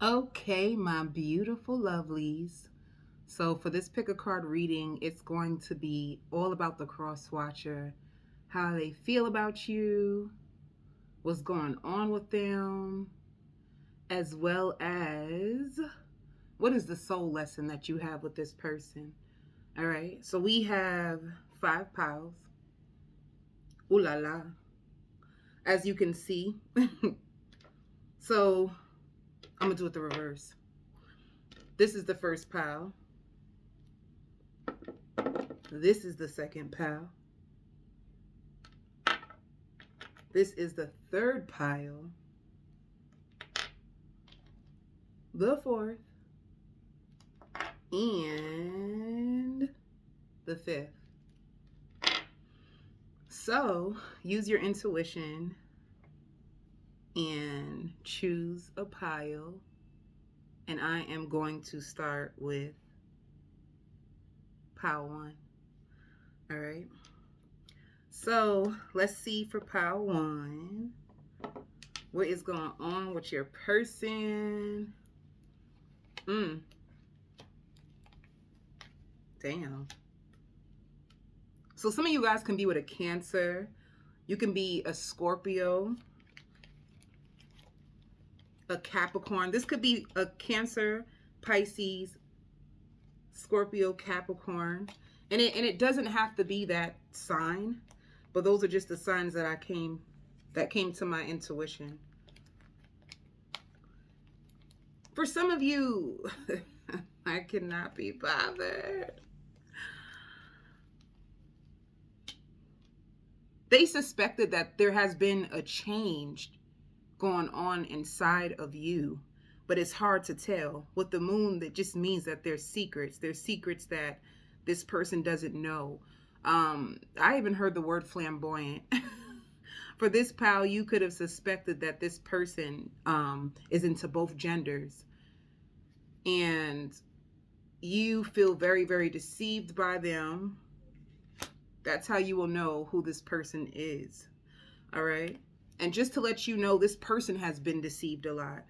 Okay, my beautiful lovelies. So for this pick a card reading, it's going to be all about the cross watcher, how they feel about you, what's going on with them, as well as what is the soul lesson that you have with this person. All right. So we have 5 piles. Ooh la la. As you can see. So I'm gonna do it the reverse. This is the first pile. This is the second pile. This is the third pile, the fourth, and the fifth. So use your intuition and choose a pile. And I am going to start with pile 1. All right. So let's see for pile 1. What is going on with your person? Damn. So some of you guys can be with a Cancer. You can be a Scorpio, a Capricorn. This could be a Cancer, Pisces, Scorpio, Capricorn. And it doesn't have to be that sign, but those are just the signs that came to my intuition. For some of you, I cannot be bothered. They suspected that there has been a change going on inside of you, but it's hard to tell. With the moon, that just means that there's secrets. There's secrets that this person doesn't know. I even heard the word flamboyant. For this pal, you could have suspected that this person is into both genders. And you feel very, very deceived by them. That's how you will know who this person is. All right. And just to let you know, this person has been deceived a lot.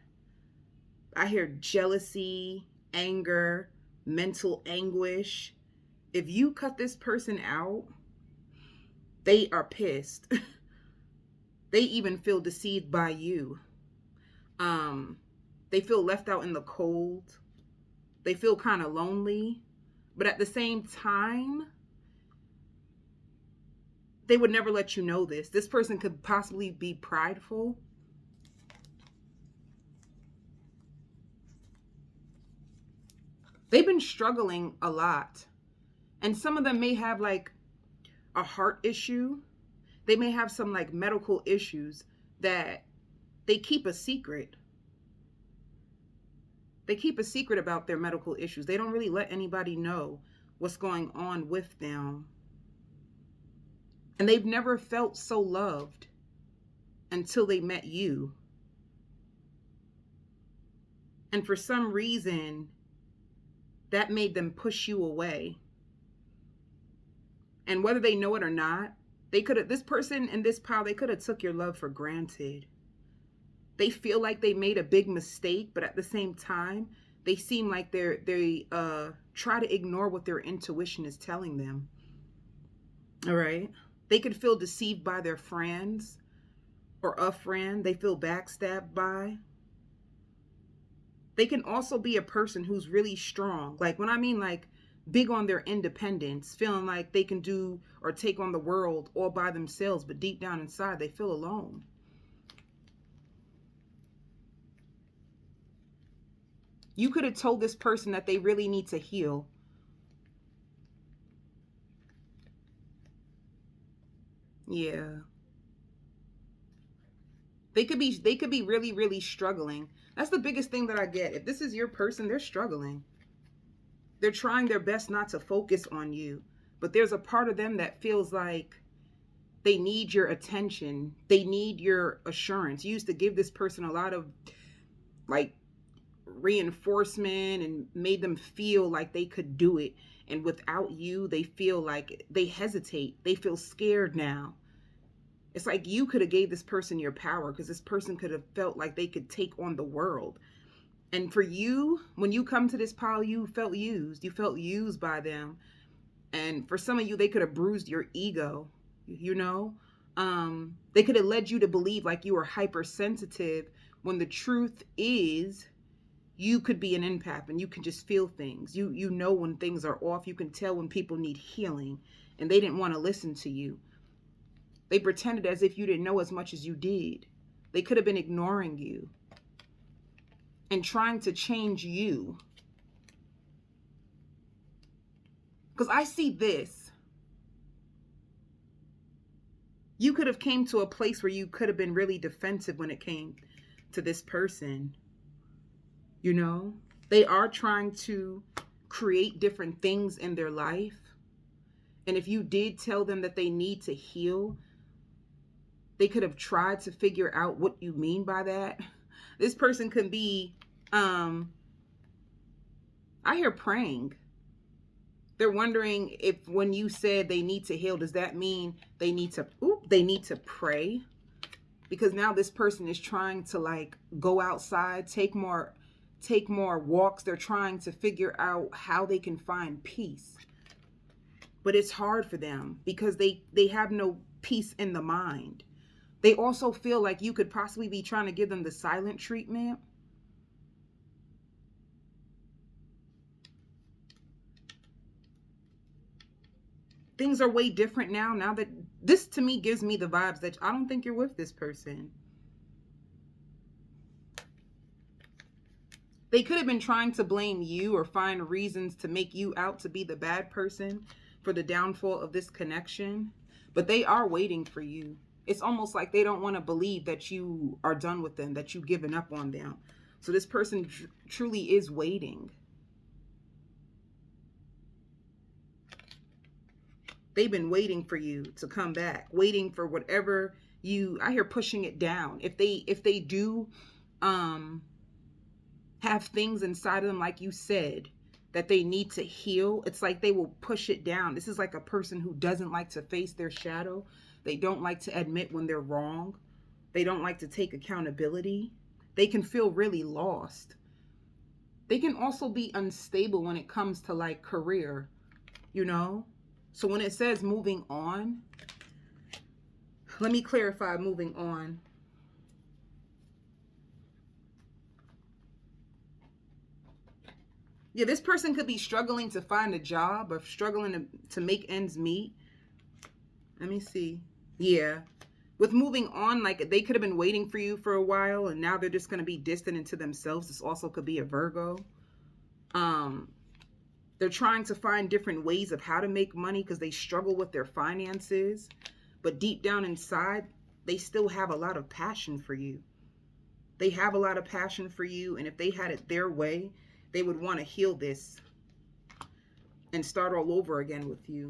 I hear jealousy, anger, mental anguish. If you cut this person out, they are pissed. They even feel deceived by you. They feel left out in the cold. They feel kind of lonely. But at the same time, they would never let you know this. This person could possibly be prideful. They've been struggling a lot. And some of them may have like a heart issue. They may have some like medical issues that they keep a secret. They keep a secret about their medical issues. They don't really let anybody know what's going on with them. And they've never felt so loved until they met you. And for some reason, that made them push you away. And whether they know it or not, this person and this pal, they could have took your love for granted. They feel like they made a big mistake, but at the same time, they seem like they try to ignore what their intuition is telling them. All right. They could feel deceived by their friends or a friend they feel backstabbed by. They can also be a person who's really strong. Like when I mean like big on their independence, feeling like they can do or take on the world all by themselves, but deep down inside, they feel alone. You could have told this person that they really need to heal. Yeah. They could be really, really struggling. That's the biggest thing that I get. If this is your person, they're struggling. They're trying their best not to focus on you. But there's a part of them that feels like they need your attention. They need your assurance. You used to give this person a lot of like reinforcement and made them feel like they could do it. And without you, they feel like they hesitate. They feel scared now. It's like you could have gave this person your power because this person could have felt like they could take on the world. And for you, when you come to this pile, you felt used. You felt used by them. And for some of you, they could have bruised your ego, you know? They could have led you to believe like you were hypersensitive when the truth is you could be an empath and you can just feel things. You know when things are off. You can tell when people need healing, and they didn't want to listen to you. They pretended as if you didn't know as much as you did. They could have been ignoring you and trying to change you. Because I see this. You could have came to a place where you could have been really defensive when it came to this person. You know, they are trying to create different things in their life. And if you did tell them that they need to heal, they could have tried to figure out what you mean by that. This person could be, I hear praying. They're wondering if when you said they need to heal, does that mean they need to pray? Because now this person is trying to like go outside, take more walks. They're trying to figure out how they can find peace. But it's hard for them because they have no peace in the mind. They also feel like you could possibly be trying to give them the silent treatment. Things are way different now that this to me gives me the vibes that I don't think you're with this person. They could have been trying to blame you or find reasons to make you out to be the bad person for the downfall of this connection, but they are waiting for you. It's almost like they don't want to believe that you are done with them, that you've given up on them. So this person truly is waiting. They've been waiting for you to come back, waiting for whatever I hear pushing it down. If they do have things inside of them, like you said, that they need to heal, it's like they will push it down. This is like a person who doesn't like to face their shadow. They don't like to admit when they're wrong. They don't like to take accountability. They can feel really lost. They can also be unstable when it comes to like career, you know? So when it says moving on, let me clarify moving on. Yeah, this person could be struggling to find a job or struggling to make ends meet. Let me see. Yeah. With moving on, like they could have been waiting for you for a while and now they're just going to be distant into themselves. This also could be a Virgo. They're trying to find different ways of how to make money because they struggle with their finances. But deep down inside, they still have a lot of passion for you. They have a lot of passion for you. And if they had it their way, they would want to heal this and start all over again with you.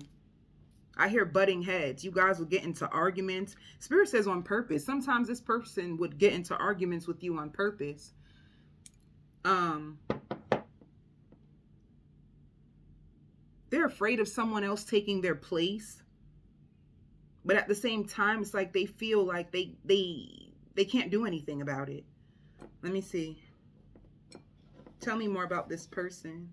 I hear butting heads. You guys would get into arguments. Spirit says on purpose. Sometimes this person would get into arguments with you on purpose. They're afraid of someone else taking their place. But at the same time, it's like they feel like they can't do anything about it. Let me see. Tell me more about this person.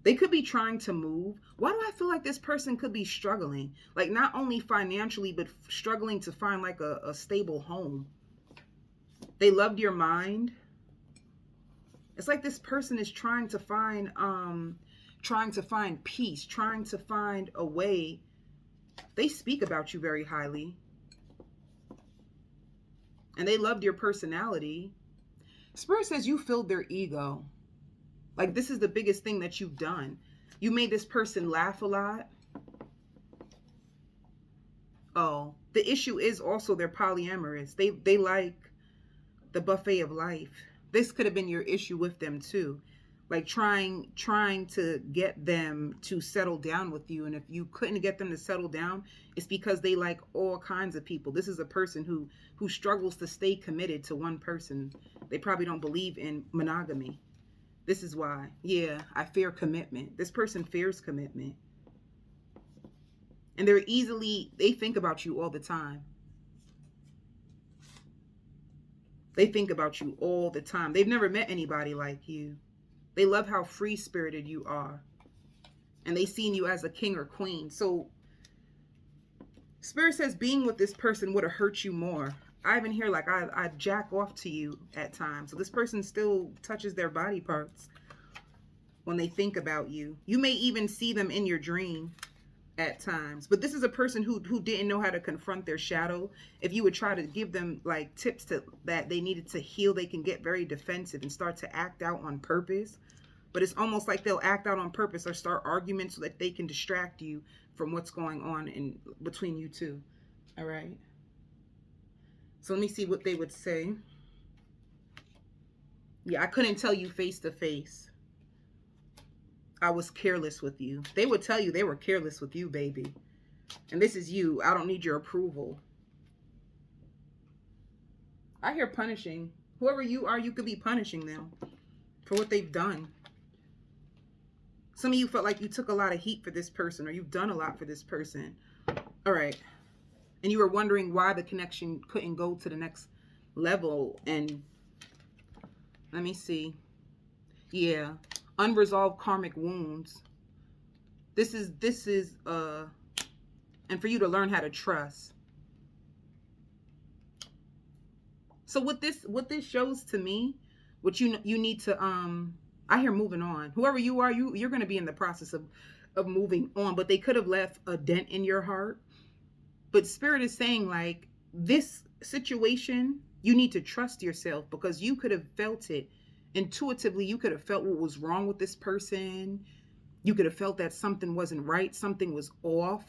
They could be trying to move. Why do I feel like this person could be struggling? Like not only financially, but struggling to find like a stable home. They loved your mind. It's like this person is trying to find peace, trying to find a way. They speak about you very highly. And they loved your personality. Spirit says you filled their ego. Like this is the biggest thing that you've done. You made this person laugh a lot. Oh, the issue is also they're polyamorous. They like the buffet of life. This could have been your issue with them too. Like trying to get them to settle down with you. And if you couldn't get them to settle down, it's because they like all kinds of people. This is a person who struggles to stay committed to one person. They probably don't believe in monogamy. This is why. Yeah, I fear commitment. This person fears commitment. And they think about you all the time. They think about you all the time. They've never met anybody like you. They love how free spirited you are. And they seen you as a king or queen. So Spirit says being with this person would have hurt you more. I even hear like I jack off to you at times. So this person still touches their body parts when they think about you. You may even see them in your dream at times. But this is a person who didn't know how to confront their shadow. If you would try to give them like tips to that they needed to heal, they can get very defensive and start to act out on purpose. But it's almost like they'll act out on purpose or start arguments so that they can distract you from what's going on in between you two. All right. So let me see what they would say. Yeah, I couldn't tell you face to face. I was careless with you. They would tell you they were careless with you, baby. And this is you. I don't need your approval. I hear punishing. Whoever you are, you could be punishing them for what they've done. Some of you felt like you took a lot of heat for this person, or you've done a lot for this person. All right. And you were wondering why the connection couldn't go to the next level. And let me see. Yeah. Unresolved karmic wounds. This is and for you to learn how to trust. So what this shows to me, what you need to I hear moving on. Whoever you are, you're going to be in the process of moving on, but they could have left a dent in your heart. But Spirit is saying like this situation, you need to trust yourself, because you could have felt it intuitively. You could have felt what was wrong with this person. You could have felt that something wasn't right, something was off.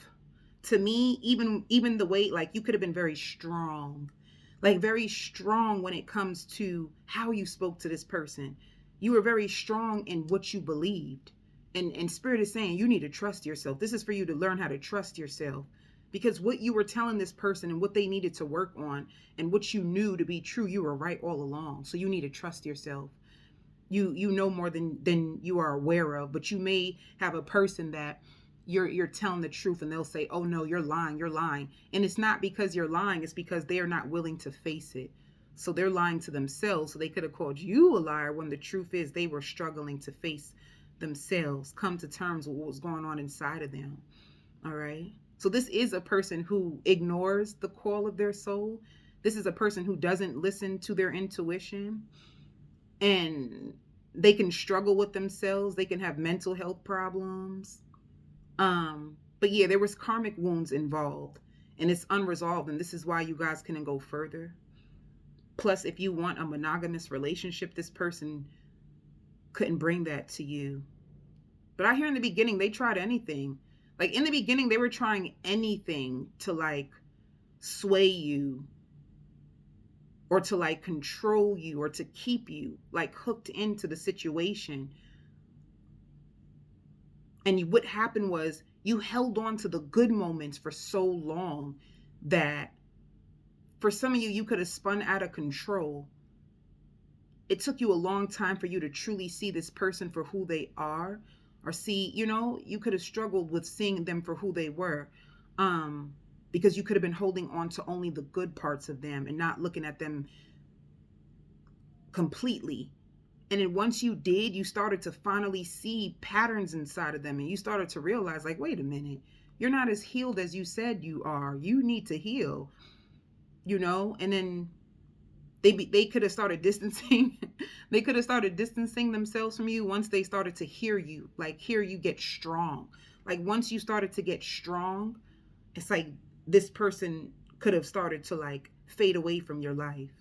To me, even the way, like, you could have been very strong, like very strong when it comes to how you spoke to this person. You were very strong in what you believed. And Spirit is saying you need to trust yourself. This is for you to learn how to trust yourself, because what you were telling this person and what they needed to work on and what you knew to be true, you were right all along. So you need to trust yourself. You know more than you are aware of, but you may have a person that you're telling the truth and they'll say, oh no, you're lying. And it's not because you're lying, it's because they are not willing to face it. So they're lying to themselves. So they could have called you a liar when the truth is they were struggling to face themselves, come to terms with what was going on inside of them. All right. So this is a person who ignores the call of their soul. This is a person who doesn't listen to their intuition, and they can struggle with themselves. They can have mental health problems. But yeah, there was karmic wounds involved, and it's unresolved. And this is why you guys couldn't go further. Plus, if you want a monogamous relationship, this person couldn't bring that to you. But I hear in the beginning, they tried anything. Like in the beginning, they were trying anything to like sway you, or to like control you, or to keep you like hooked into the situation. And what happened was you held on to the good moments for so long that for some of you, you could have spun out of control. It took you a long time for you to truly see this person for who they are, or see, you could have struggled with seeing them for who they were, because you could have been holding on to only the good parts of them and not looking at them completely. And then once you did, you started to finally see patterns inside of them, and you started to realize, like, wait a minute, you're not as healed as you said you are. You need to heal, and then they could have started distancing. They could have started distancing themselves from you once they started to hear you get strong. Like once you started to get strong, it's like this person could have started to like fade away from your life.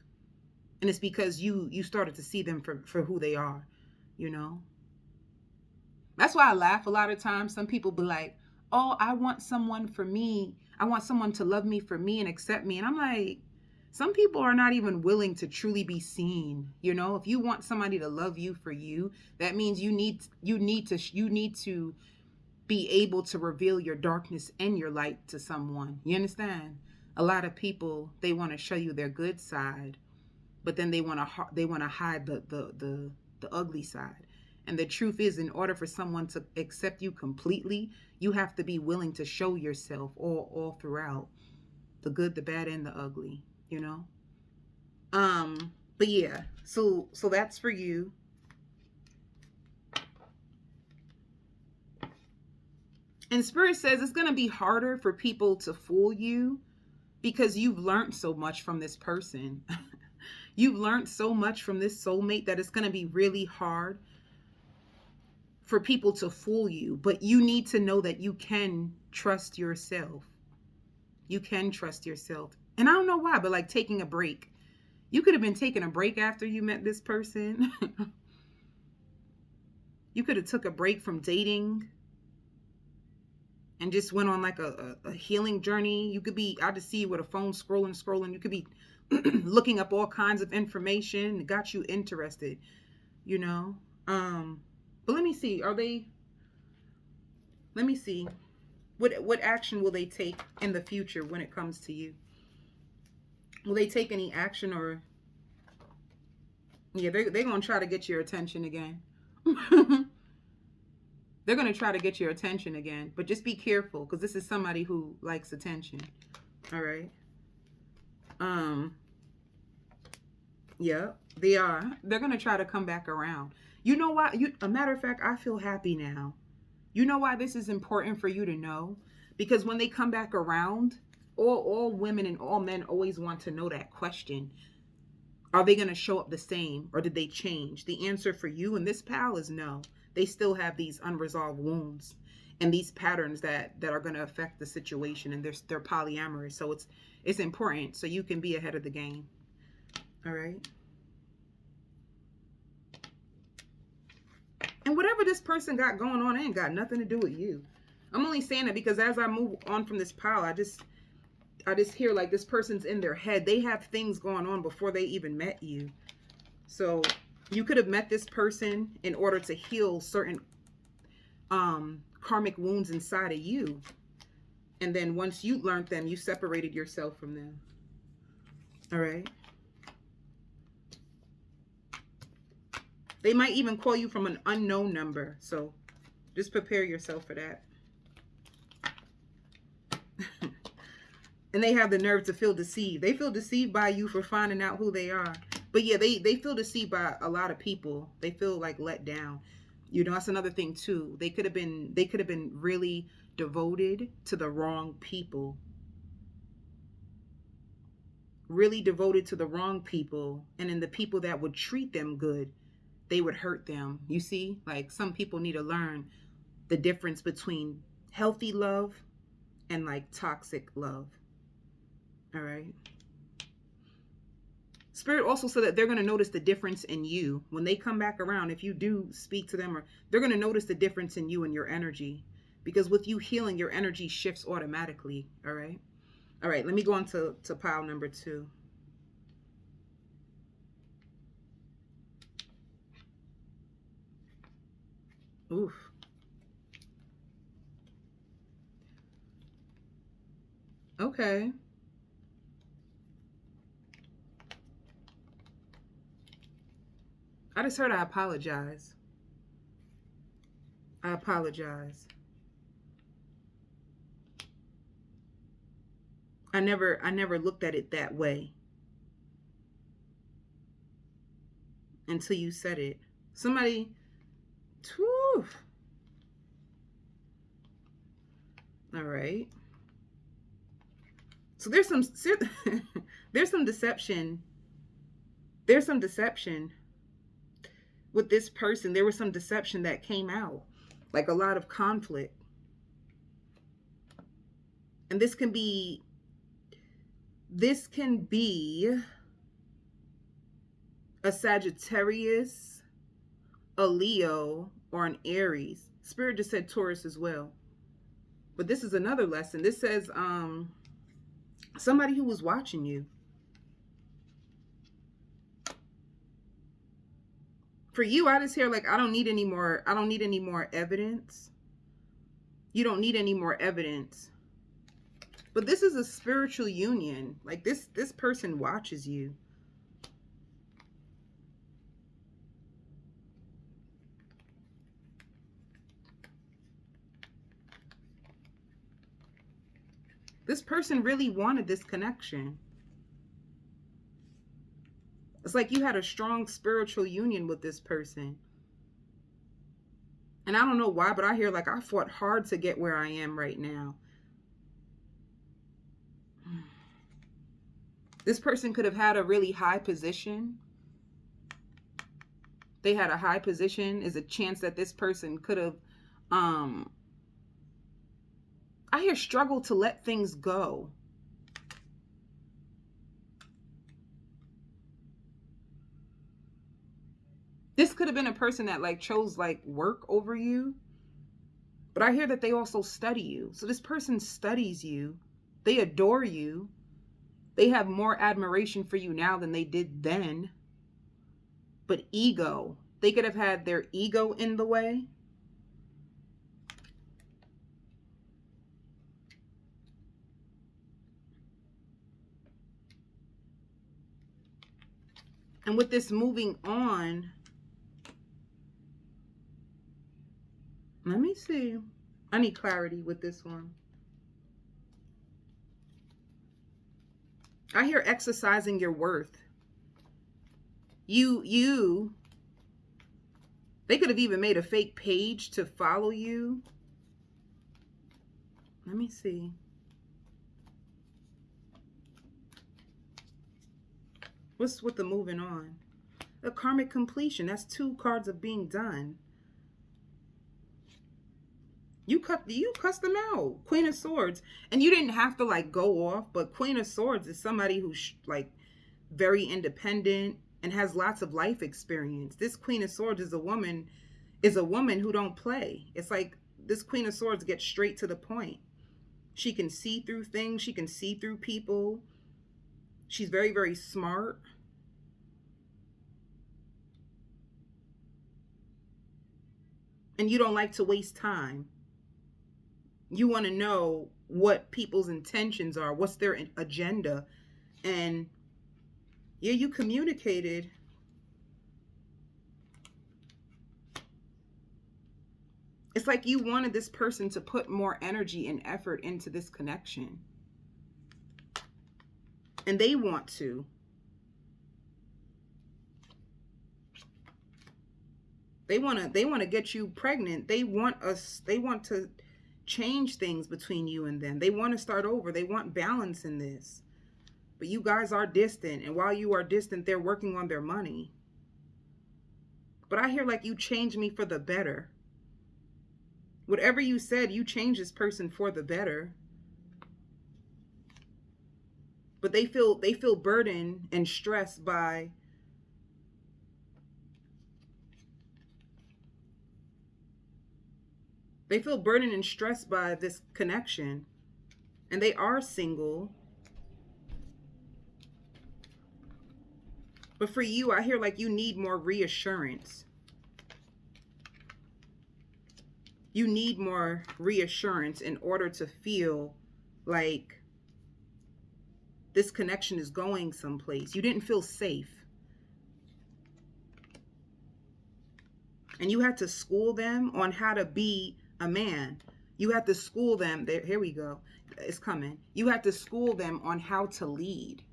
And it's because you started to see them for who they are, That's why I laugh a lot of times. Some people be like, oh, I want someone for me. I want someone to love me for me and accept me. And I'm like, some people are not even willing to truly be seen. If you want somebody to love you for you, that means you need to be able to reveal your darkness and your light to someone. You understand? A lot of people, they want to show you their good side, but then they want to hide the ugly side. And the truth is, in order for someone to accept you completely, you have to be willing to show yourself all throughout, the good, the bad, and the ugly. But But yeah, so that's for you. And Spirit says it's going to be harder for people to fool you because you've learned so much from this person. You've learned so much from this soulmate that it's going to be really hard for people to fool you. But you need to know that you can trust yourself. You can trust yourself. And I don't know why, but like taking a break. You could have been taking a break after you met this person. You could have took a break from dating and just went on like a healing journey. You could be, I just see you with a phone scrolling. You could be looking up all kinds of information. It got you interested, you know. But let me see. Let me see. What action will they take in the future when it comes to you? Will they take any action, or yeah, they're going to try to get your attention again. They're going to try to get your attention again, but just be careful because this is somebody who likes attention. All right. Yeah, they are. They're going to try to come back around. You know why? A matter of fact, I feel happy now. You know why this is important for you to know? Because when they come back around, all women and all men always want to know that question. Are they going to show up the same, or did they change? The answer for you and this pal is no. They still have these unresolved wounds and these patterns that are going to affect the situation, and they're polyamorous. So it's important so you can be ahead of the game. All right. And whatever this person got going on, it ain't got nothing to do with you. I'm only saying that because as I move on from this pile, I just hear like this person's in their head. They have things going on before they even met you. So you could have met this person in order to heal certain karmic wounds inside of you. And then once you learned them, you separated yourself from them. All right. They might even call you from an unknown number. So just prepare yourself for that. And they have the nerve to feel deceived. They feel deceived by you for finding out who they are. But yeah, they feel deceived by a lot of people. They feel like let down. You know, that's another thing too. They could have been really devoted to the wrong people. Really devoted to the wrong people. And then the people that would treat them good, they would hurt them. You see, like some people need to learn the difference between healthy love and like toxic love. All right. Spirit also said that they're going to notice the difference in you when they come back around. If you do speak to them, or they're going to notice the difference in you and your energy, because with you healing, your energy shifts automatically. All right. All right. Let me go on to pile number 2. Oof. Okay. I just heard I apologize. I apologize. I never looked at it that way until you said it. Somebody, whew. All right. So there's some deception. There's some deception with this person. There was some deception that came out, like a lot of conflict. And this can be a Sagittarius, a Leo, or an Aries. Spirit just said Taurus as well. But this is another lesson. This says somebody who was watching you. For you, I just hear like I don't need any more evidence. You don't need any more evidence. But this is a spiritual union. Like this person watches you. This person really wanted this connection. It's like you had a strong spiritual union with this person. And I don't know why, but I hear like I fought hard to get where I am right now. This person could have had a really high position. They had a high position. Is a chance that this person could have, I hear struggle to let things go. This could have been a person that like chose like work over you. But I hear that they also study you. So this person studies you. They adore you. They have more admiration for you now than they did then. But ego, they could have had their ego in the way. And with this moving on, let me see. I need clarity with this one. I hear exercising your worth. They could have even made a fake page to follow you. Let me see. What's with the moving on? A karmic completion. That's 2 cards of being done. You cussed them out. Queen of Swords. And you didn't have to like go off, but Queen of Swords is somebody who's like very independent and has lots of life experience. This Queen of Swords is a woman who don't play. It's like this Queen of Swords gets straight to the point. She can see through things. She can see through people. She's very, very smart. And you don't like to waste time. You want to know what people's intentions are, what's their agenda. And yeah, you communicated. It's like you wanted this person to put more energy and effort into this connection. And they want to. They want to get you pregnant. They want to change things between you and them. They want to start over. They want balance in this. But you guys are distant, and while you are distant, they're working on their money. But I hear like you changed me for the better. Whatever you said, you changed this person for the better. But they feel burdened and stressed by this connection. And they are single. But for you, I hear like you need more reassurance. You need more reassurance in order to feel like this connection is going someplace. You didn't feel safe. And you had to school them on how to be a man. You had to school them. Here we go. It's coming. You had to school them on how to lead.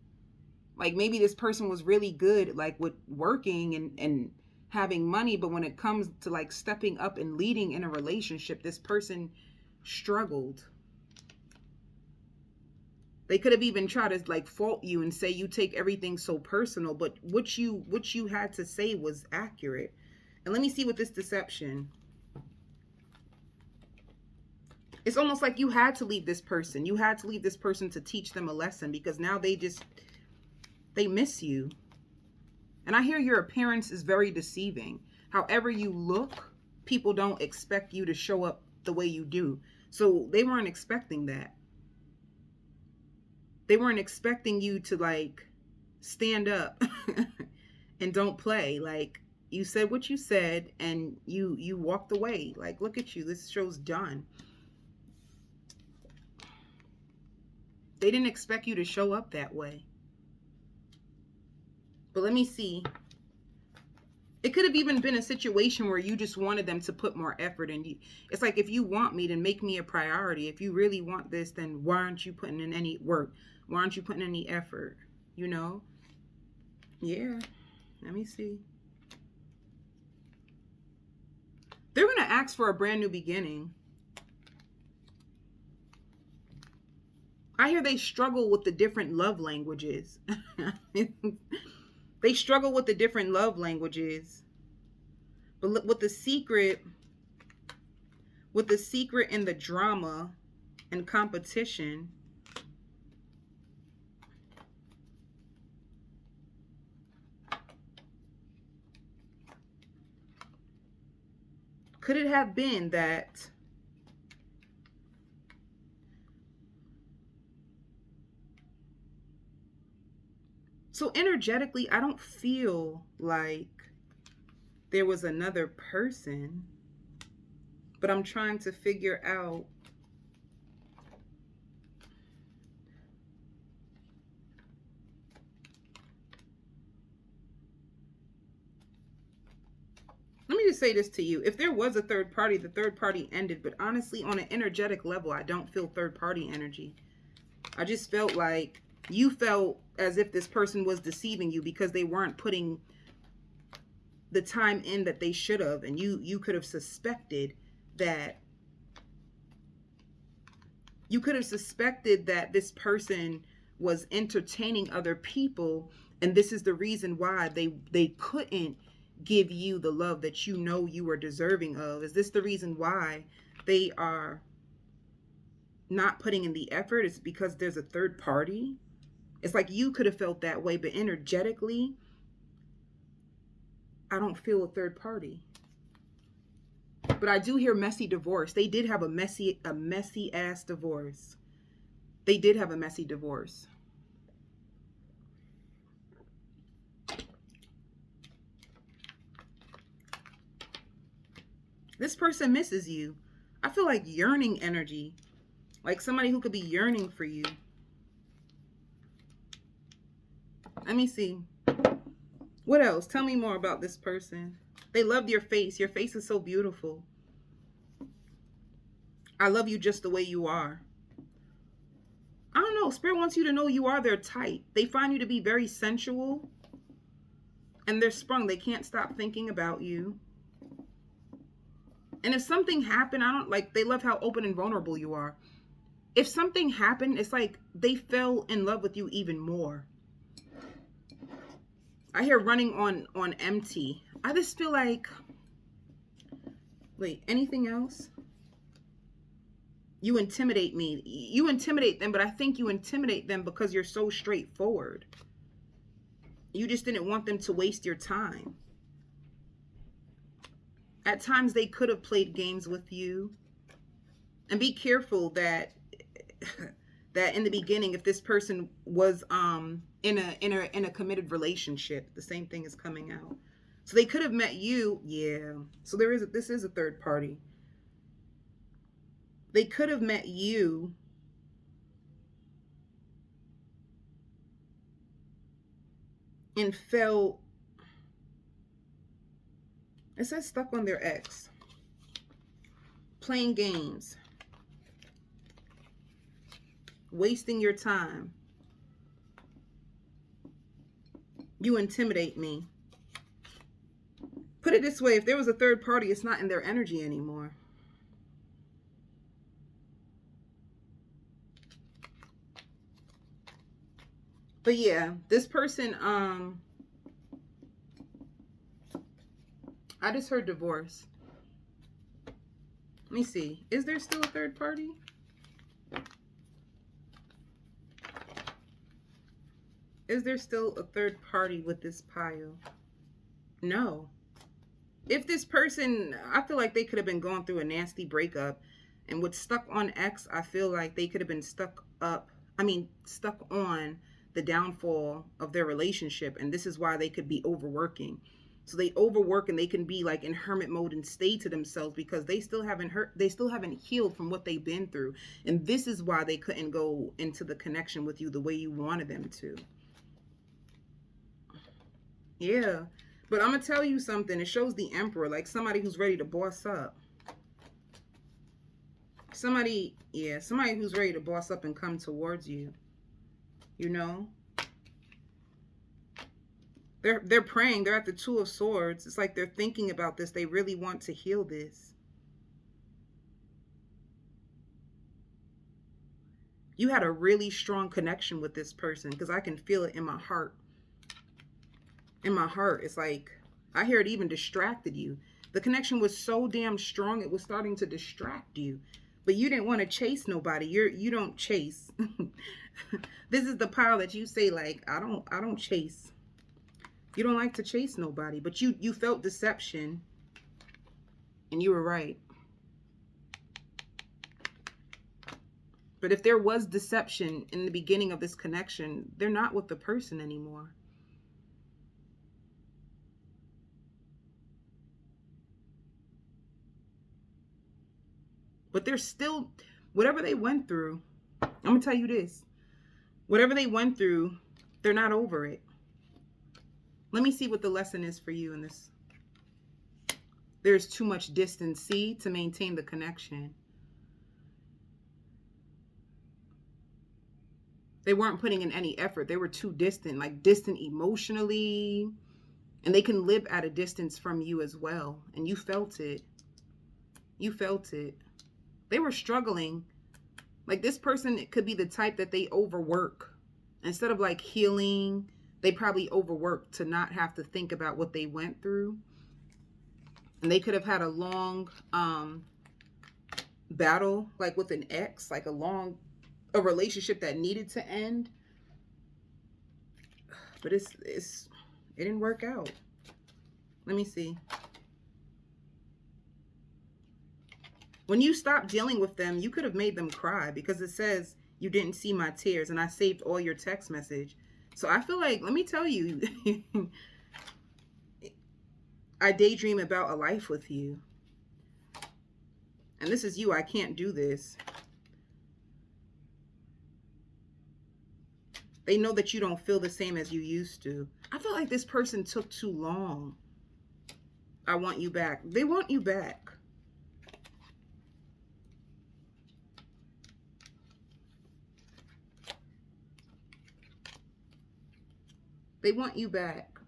Like maybe this person was really good like with working and having money, but when it comes to like stepping up and leading in a relationship, this person struggled. They could have even tried to like fault you and say you take everything so personal, but what you had to say was accurate. And let me see what this deception. It's almost like you had to leave this person. You had to leave this person to teach them a lesson, because now they miss you. And I hear your appearance is very deceiving. However you look, people don't expect you to show up the way you do. So they weren't expecting that. They weren't expecting you to like stand up and don't play. Like you said what you said and you walked away. Like, look at you. This show's done. They didn't expect you to show up that way. But let me see. It could have even been a situation where you just wanted them to put more effort in you. It's like, if you want me, then make me a priority. If you really want this, then why aren't you putting in any work? Why aren't you putting in any effort? You know? Yeah. Let me see. They're going to ask for a brand new beginning. I hear they struggle with the different love languages. They struggle with the different love languages. But with the secret and the drama and competition, could it have been that so energetically, I don't feel like there was another person, but I'm trying to figure out let me just say this to you. If there was a third party, the third party ended. But honestly, on an energetic level, I don't feel third party energy. I just felt like you felt as if this person was deceiving you because they weren't putting the time in that they should have. And you could have suspected that this person was entertaining other people. And this is the reason why they couldn't give you the love that you know you are deserving of. Is this the reason why they are not putting in the effort? It's because there's a third party. It's like you could have felt that way, but energetically, I don't feel a third party. But I do hear messy divorce. They did have a messy ass divorce. They did have a messy divorce. This person misses you. I feel like yearning energy. Like somebody who could be yearning for you. Let me see. What else? Tell me more about this person. They loved your face. Your face is so beautiful. I love you just the way you are. I don't know. Spirit wants you to know you are their type. They find you to be very sensual. And they're sprung. They can't stop thinking about you. And if something happened, they love how open and vulnerable you are. If something happened, it's like they fell in love with you even more. I hear running on empty. I just feel like, wait, anything else? You intimidate me. You intimidate them, but I think you intimidate them because you're so straightforward. You just didn't want them to waste your time. At times they could have played games with you. And be careful that in the beginning, if this person was in a committed relationship, the same thing is coming out. So they could have met you. Yeah. So this is a third party. They could have met you and felt, it says stuck on their ex. Playing games. Wasting your time. You intimidate me. Put it this way, if there was a third party, it's not in their energy anymore. But yeah, this person, I just heard divorce. Let me see. Is there still a third party? Is there still a third party with this pile? No. If this person, I feel like they could have been going through a nasty breakup. And with stuck on X, I feel like they could have been stuck on the downfall of their relationship. And this is why they could be overworking. So they overwork and they can be like in hermit mode and stay to themselves because they still haven't healed from what they've been through. And this is why they couldn't go into the connection with you the way you wanted them to. Yeah. But I'm going to tell you something. It shows the Emperor, like somebody who's ready to boss up. Somebody who's ready to boss up and come towards you. You know? They're praying. They're at the Two of Swords. It's like they're thinking about this. They really want to heal this. You had a really strong connection with this person, because I can feel it in my heart. In my heart, it's like I hear it even distracted you. The connection was so damn strong, it was starting to distract you. But you didn't want to chase nobody. You don't chase. This is the power that you say, like, I don't chase. You don't like to chase nobody, but you felt deception, and you were right. But if there was deception in the beginning of this connection, they're not with the person anymore. But they're still, whatever they went through, I'm going to tell you this. Whatever they went through, they're not over it. Let me see what the lesson is for you in this. There's too much distance, see, to maintain the connection. They weren't putting in any effort. They were too distant, like distant emotionally. And they can live at a distance from you as well. And you felt it. You felt it. They were struggling. Like, this person, it could be the type that they overwork. Instead of like healing, they probably overwork to not have to think about what they went through. And they could have had a long battle, like with an ex, like a relationship that needed to end. But it didn't work out. Let me see. When you stopped dealing with them, you could have made them cry, because it says you didn't see my tears and I saved all your text message. So I feel like, let me tell you, I daydream about a life with you. And this is you. I can't do this. They know that you don't feel the same as you used to. I feel like this person took too long. I want you back. They want you back. They want you back.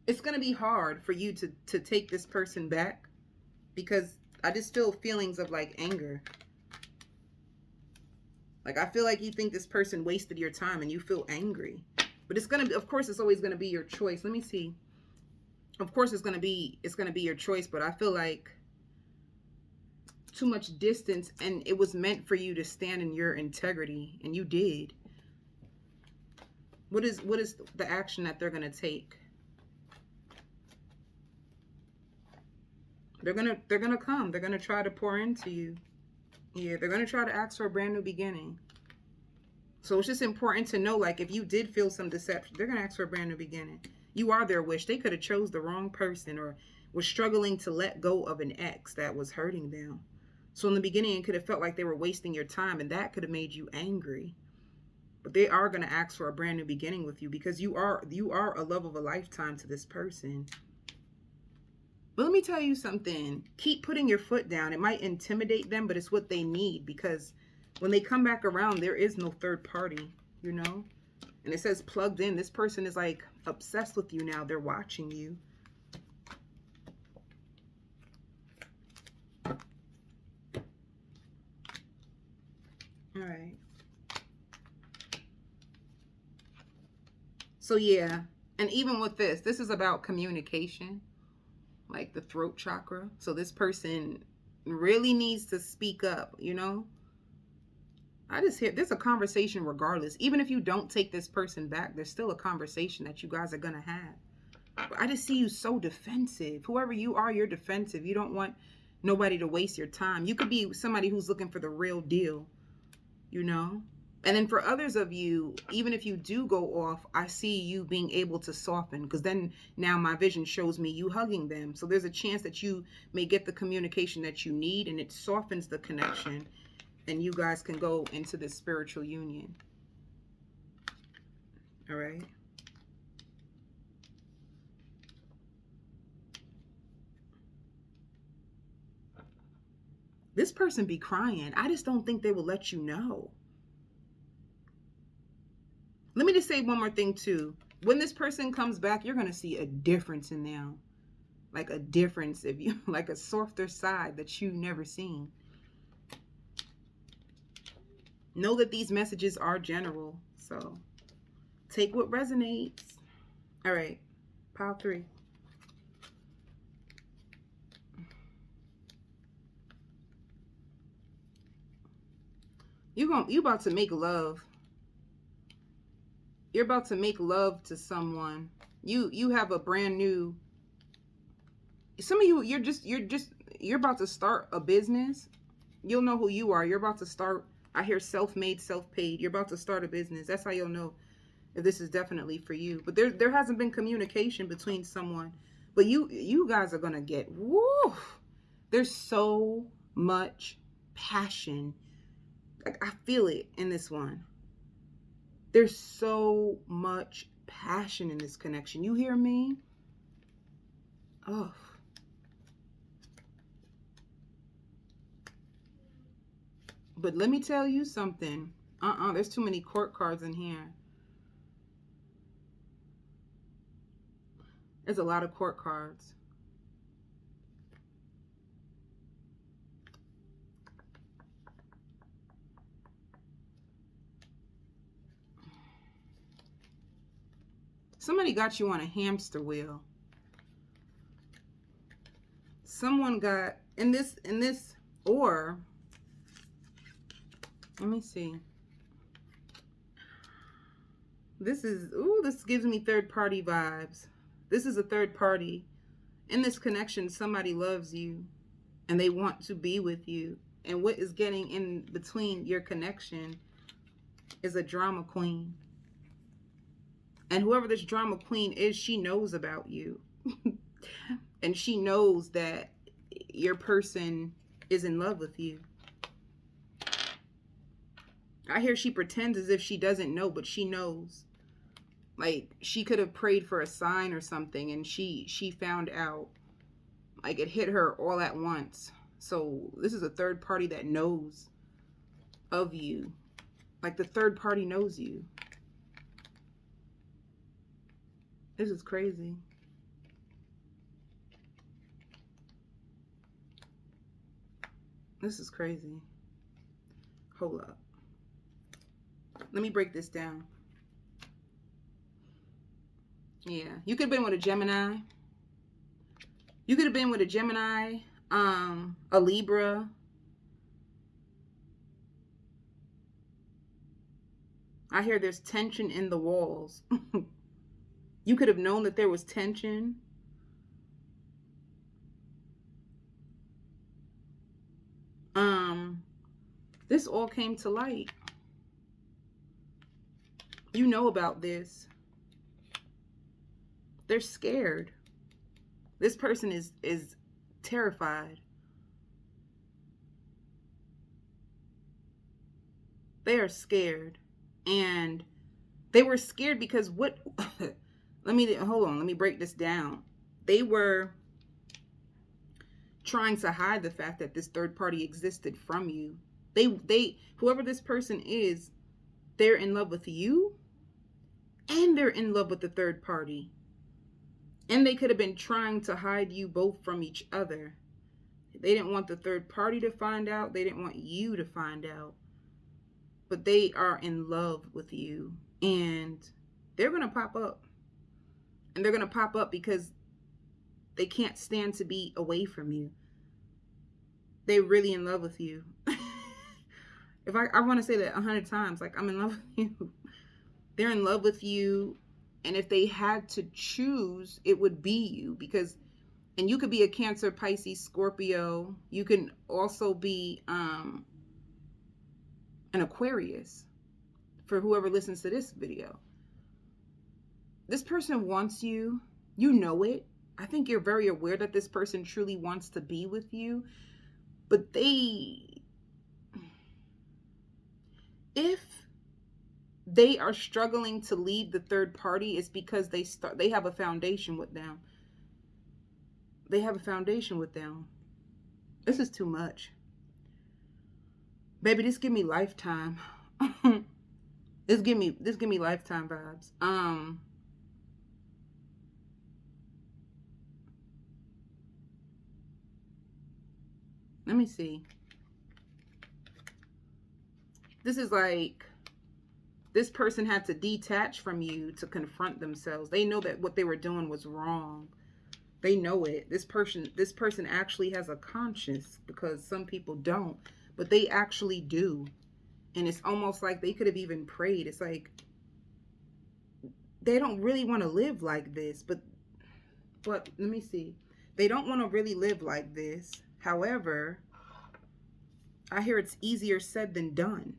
It's going to be hard for you to take this person back, because I just feel feelings of like anger. Like, I feel like you think this person wasted your time and you feel angry. But it's going to be, of course, it's always going to be your choice. Let me see. Of course, it's going to be your choice, but I feel like too much distance, and it was meant for you to stand in your integrity, and you did. What is the action that they're going to take? They're going to come. They're going to try to pour into you. Yeah, they're going to try to ask for a brand new beginning. So it's just important to know, like, if you did feel some deception, they're going to ask for a brand new beginning. You are their wish. They could have chose the wrong person, or was struggling to let go of an ex that was hurting them. So in the beginning, it could have felt like they were wasting your time, and that could have made you angry. But they are going to ask for a brand new beginning with you, because you are a love of a lifetime to this person. But let me tell you something. Keep putting your foot down. It might intimidate them, but it's what they need, because when they come back around, there is no third party, you know? And it says plugged in. This person is like obsessed with you now. They're watching you. All right. So yeah, and even with this is about communication, like the throat chakra. So this person really needs to speak up, you know? I just hear there's a conversation regardless. Even if you don't take this person back, there's still a conversation that you guys are going to have. But I just see you so defensive. Whoever you are, you're defensive. You don't want nobody to waste your time. You could be somebody who's looking for the real deal, you know? And then for others of you, even if you do go off, I see you being able to soften, because then now my vision shows me you hugging them. So there's a chance that you may get the communication that you need, and it softens the connection, and you guys can go into this spiritual union. All right. This person be crying. I just don't think they will let you know. Let me just say one more thing too. When this person comes back, you're going to see a difference in them. Like a difference, if you like a softer side that you've never seen. Know that these messages are general, so take what resonates. All right, pile 3. You about to make love. You're about to make love to someone. You have a brand new. Some of you, you're about to start a business. You'll know who you are. You're about to start. I hear self-made, self-paid. You're about to start a business. That's how you'll know if this is definitely for you. But there hasn't been communication between someone. But you guys are gonna get woo. There's so much passion. Like I feel it in this one. There's so much passion in this connection. You hear me? Oh. But let me tell you something. There's too many court cards in here. There's a lot of court cards. Somebody got you on a hamster wheel. Someone got in this or let me see. This gives me third party vibes. This is a third party. In this connection, somebody loves you and they want to be with you. And what is getting in between your connection is a drama queen. And whoever this drama queen is, she knows about you. And she knows that your person is in love with you. I hear she pretends as if she doesn't know, but she knows. Like, she could have prayed for a sign or something, and she found out. Like, it hit her all at once. So, this is a third party that knows of you. Like, the third party knows you. This is crazy. This is crazy. Hold up. Let me break this down. Yeah, you could have been with a Gemini. You could have been with a Gemini, a Libra. I hear there's tension in the walls. You could have known that there was tension. This all came to light. You know about this. They're scared. This person is terrified. They are scared. And they were scared because what hold on, let me break this down. They were trying to hide the fact that this third party existed from you. They whoever this person is, they're in love with you and they're in love with the third party. And they could have been trying to hide you both from each other. They didn't want the third party to find out. They didn't want you to find out. But they are in love with you. And they're going to pop up. And they're going to pop up because they can't stand to be away from you. They're really in love with you. If I want to say that 100 times, like, I'm in love with you. They're in love with you. And if they had to choose, it would be you. Because, and you could be a Cancer, Pisces, Scorpio. You can also be an Aquarius for whoever listens to this video. This person wants you. You know it. I think you're very aware that this person truly wants to be with you. But if they are struggling to leave the third party, it's because they have a foundation with them. They have a foundation with them. This is too much. Baby, this give me lifetime. This give me lifetime vibes. Let me see. This is like this person had to detach from you to confront themselves. They know that what they were doing was wrong. They know it. This person actually has a conscience, because some people don't, but they actually do. And it's almost like they could have even prayed. It's like they don't really want to live like this, but let me see. They don't want to really live like this. However, I hear it's easier said than done.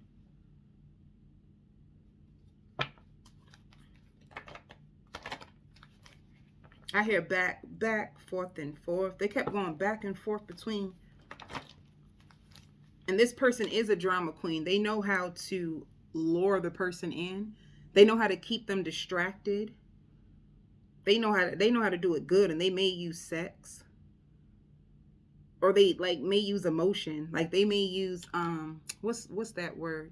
I hear back, forth and forth. They kept going back and forth between. And this person is a drama queen. They know how to lure the person in. They know how to keep them distracted. They know how to do it good, and they may use sex. Or they like may use emotion. Like they may use what's that word?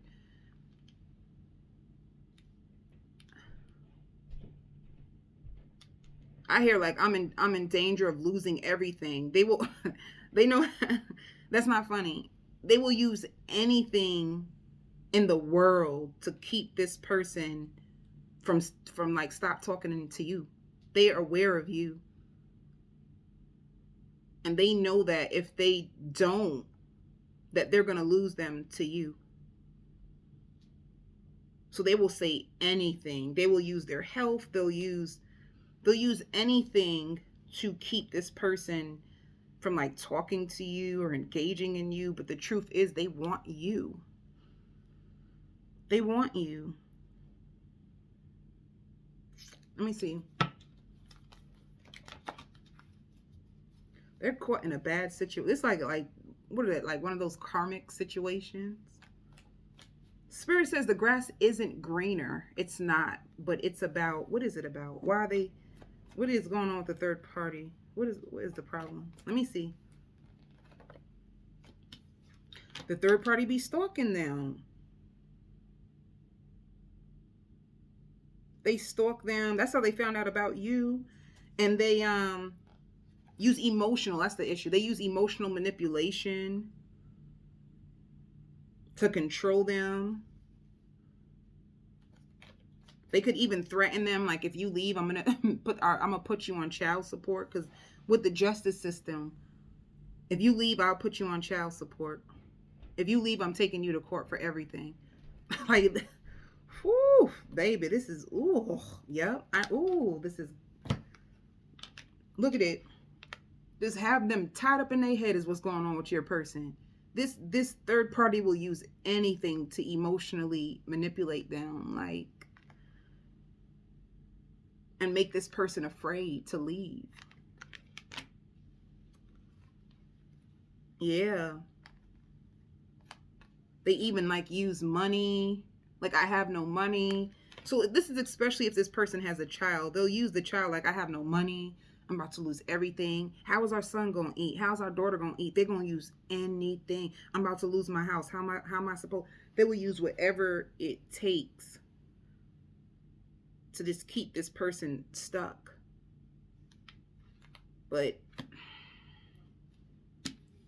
I hear like I'm in danger of losing everything. They will they know that's not funny. They will use anything in the world to keep this person from like stop talking to you. They are aware of you, and they know that if they don't, that they're going to lose them to you. So they will say anything. They will use their health, they'll use anything to keep this person from like talking to you or engaging in you. But the truth is, they want you. They want you. Let me see. They're caught in a bad situation. It's like what are that? Like one of those karmic situations. Spirit says the grass isn't greener. It's not, but it's about, what is it about? Why are they, what is going on with the third party? What is the problem? Let me see. The third party be stalking them. They stalk them. That's how they found out about you. And they use emotional, that's the issue. They use emotional manipulation to control them. They could even threaten them, like if you leave, I'm gonna put you on child support. Because with the justice system, if you leave, I'll put you on child support. If you leave, I'm taking you to court for everything. Like, whoo, baby, this is yep. This is. Look at it. Just have them tied up in their head is what's going on with your person. This third party will use anything to emotionally manipulate them, like, and make this person afraid to leave. Yeah. They even like use money. Like, I have no money. So this is especially if this person has a child. They'll use the child like, I have no money. I'm about to lose everything. How is our son going to eat? How's our daughter going to eat? They're going to use anything. I'm about to lose my house. How am I supposed? They will use whatever it takes to just keep this person stuck. But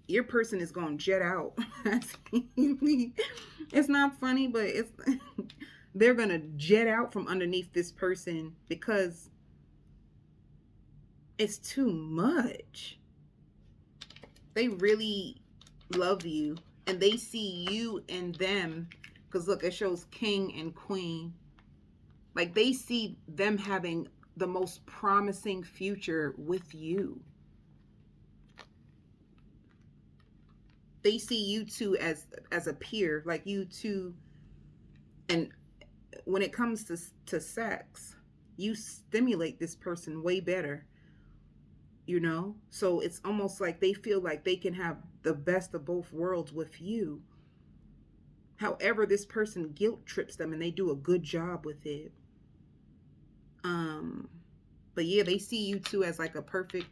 your person is going to jet out. It's not funny, but it's they're going to jet out from underneath this person because it's too much. They really love you, and they see you and them, because look, it shows king and queen. Like, they see them having the most promising future with you. They see you two as a peer, like you two. And when it comes to sex, you stimulate this person way better, you know? So it's almost like they feel like they can have the best of both worlds with you. However, this person guilt trips them, and they do a good job with it. But yeah, they see you two as like a perfect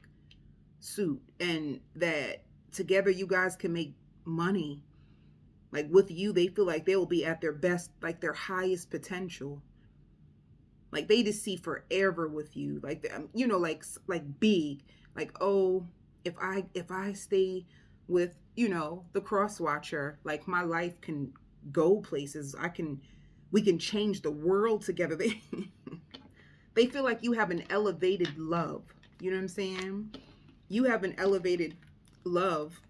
suit, and that together you guys can make money. Like, with you, they feel like they will be at their best, like their highest potential. Like, they just see forever with you. Like, you know, like big. Like, oh, if I stay with, you know, the cross watcher. Like my life can go places. We can change the world together. They feel like you have an elevated love. You know what I'm saying? You have an elevated love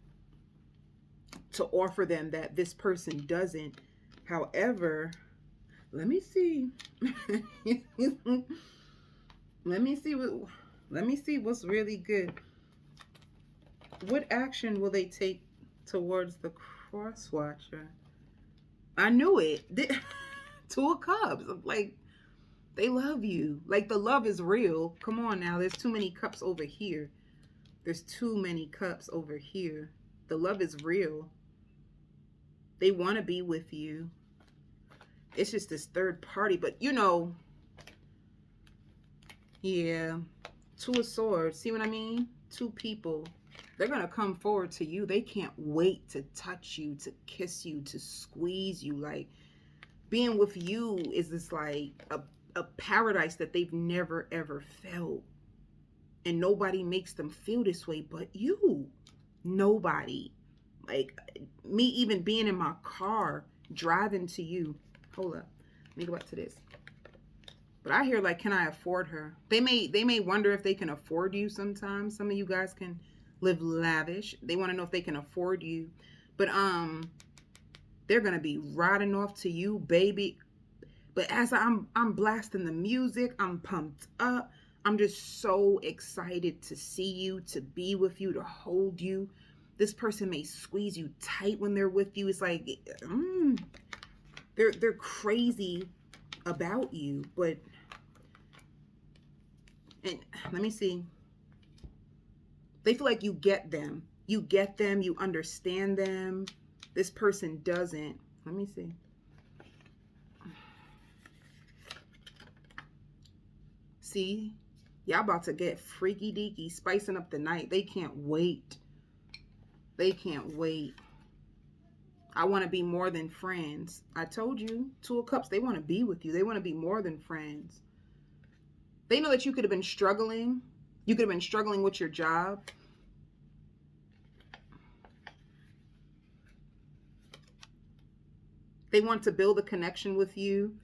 to offer them that this person doesn't. However, let me see. let me see what let me see what's really good. What action will they take towards the cross watcher? I knew it. Two of Cups. Like, they love you. Like, the love is real. Come on now. There's too many cups over here. There's too many cups over here. The love is real. They want to be with you. It's just this third party. But, you know, yeah. Two of Swords. See what I mean? Two people. They're going to come forward to you. They can't wait to touch you, to kiss you, to squeeze you. Like, being with you is this, like, a paradise that they've never, ever felt. And nobody makes them feel this way but you. Nobody. Like, me even being in my car, driving to you. Hold up. Let me go back to this. But I hear, like, can I afford her? They may wonder if they can afford you sometimes. Some of you guys can live lavish. They want to know if they can afford you. But they're gonna be riding off to you, baby. But as I'm blasting the music, I'm pumped up. I'm just so excited to see you, to be with you, to hold you. This person may squeeze you tight when they're with you. It's like they're crazy about you. But and let me see. They feel like you get them. You get them. You understand them. This person doesn't. Let me see. See? Y'all about to get freaky deaky, spicing up the night. They can't wait. They can't wait. I want to be more than friends. I told you. Two of Cups. They want to be with you. They want to be more than friends. They know that you could have been struggling. You could have been struggling with your job. They want to build a connection with you.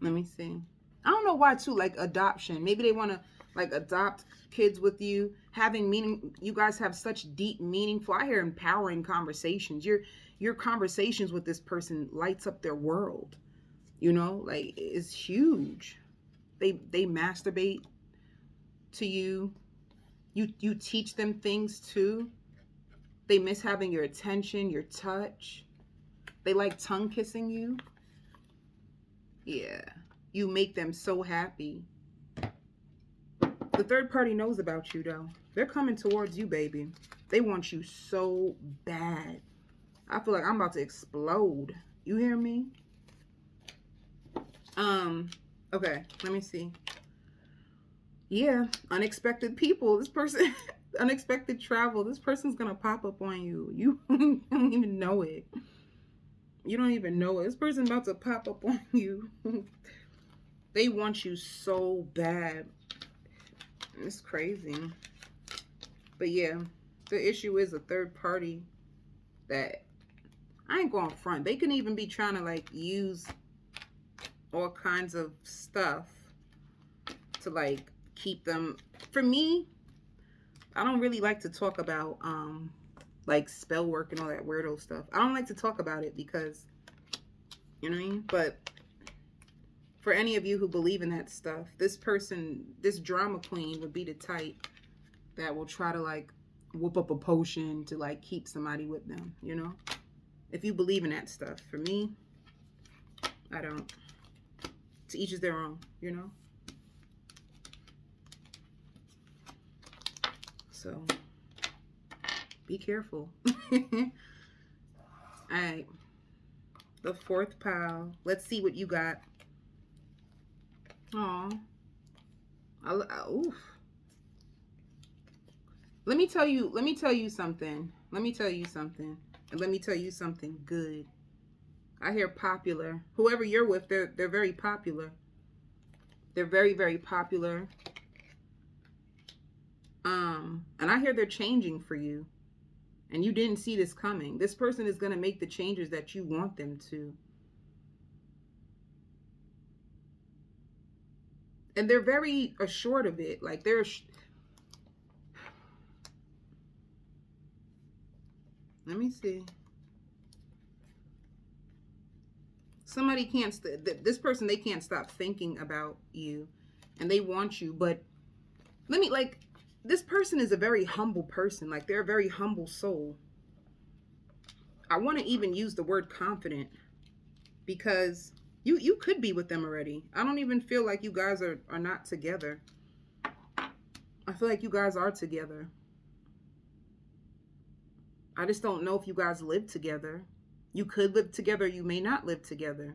Let me see. I don't know why too, like adoption. Maybe they want to like adopt kids with you. Having meaning. You guys have such deep, meaningful, I hear empowering conversations. Your conversations with this person lights up their world. You know, like it's huge. They masturbate to you. You teach them things too. They miss having your attention, your touch. They like tongue kissing you. Yeah. You make them so happy. The third party knows about you, though. They're coming towards you, baby. They want you so bad. I feel like I'm about to explode. You hear me? Okay, let me see. Yeah, unexpected people. This person, unexpected travel. This person's gonna pop up on you. You don't even know it. You don't even know it. This person's about to pop up on you. They want you so bad. It's crazy. But yeah, the issue is a third party that I ain't going front. They can even be trying to like use all kinds of stuff to like keep them. For me, I don't really like to talk about like spell work and all that weirdo stuff. I don't like to talk about it because, you know what I mean? But for any of you who believe in that stuff, this person, this drama queen would be the type that will try to like whoop up a potion to like keep somebody with them, you know? If you believe in that stuff. For me, I don't. To each is their own, you know? So be careful. All right. The fourth pile. Let's see what you got. Aw. Oof. Let me tell you something. Let me tell you something. And let me tell you something good. I hear popular. Whoever you're with, they're very popular. They're very, very popular. And I hear they're changing for you. And you didn't see this coming. This person is going to make the changes that you want them to. And they're very assured of it. Like let me see. Somebody can't, this person, they can't stop thinking about you and they want you. But this person is a very humble person. Like, they're a very humble soul. I want to even use the word confident because you could be with them already. I don't even feel like you guys are not together. I feel like you guys are together. I just don't know if you guys live together. You could live together, you may not live together.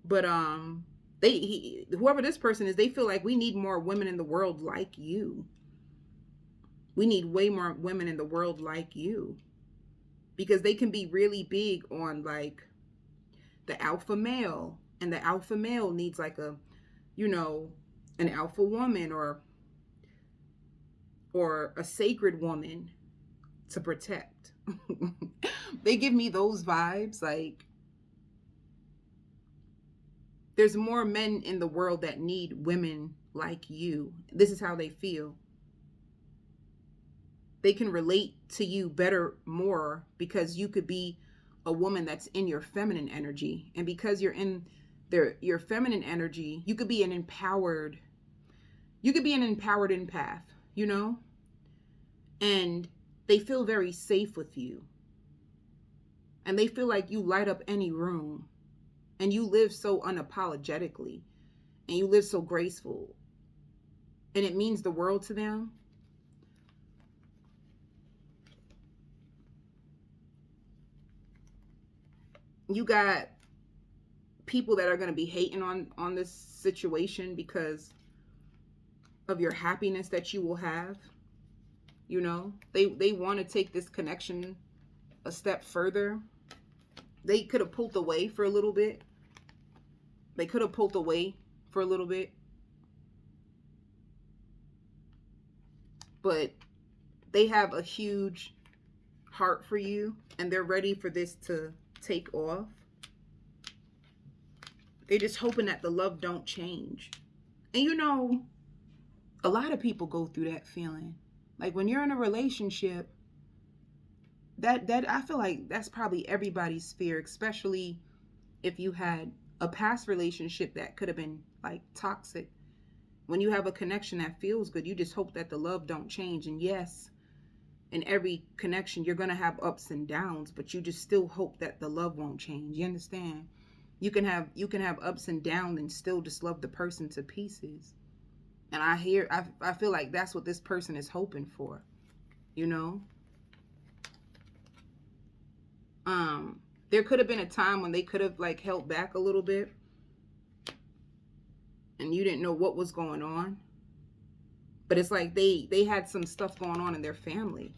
But whoever this person is, they feel like we need more women in the world like you. We need way more women in the world like you. Because they can be really big on like the alpha male. And the alpha male needs like an alpha woman or a sacred woman to protect. They give me those vibes. Like, there's more men in the world that need women like you. This is how they feel. They can relate to you better, more, because you could be a woman that's in your feminine energy. And because you're in your feminine energy, you could be an empowered empath, you know? And they feel very safe with you. And they feel like you light up any room. And you live so unapologetically. And you live so graceful. And it means the world to them. You got people that are going to be hating on this situation because of your happiness that you will have. You know, they want to take this connection a step further. They could have pulled away for a little bit. But they have a huge heart for you and they're ready for this to take off. They're just hoping that the love don't change. And you know, a lot of people go through that feeling. Like, when you're in a relationship, that I feel like that's probably everybody's fear, especially if you had a past relationship that could have been like toxic. When you have a connection that feels good, you just hope that the love don't change. And yes, in every connection you're going to have ups and downs, but you just still hope that the love won't change. You understand? You can have ups and downs and still just love the person to pieces. And I feel like that's what this person is hoping for, you know? There could have been a time when they could have like held back a little bit and you didn't know what was going on. But it's like they had some stuff going on in their family.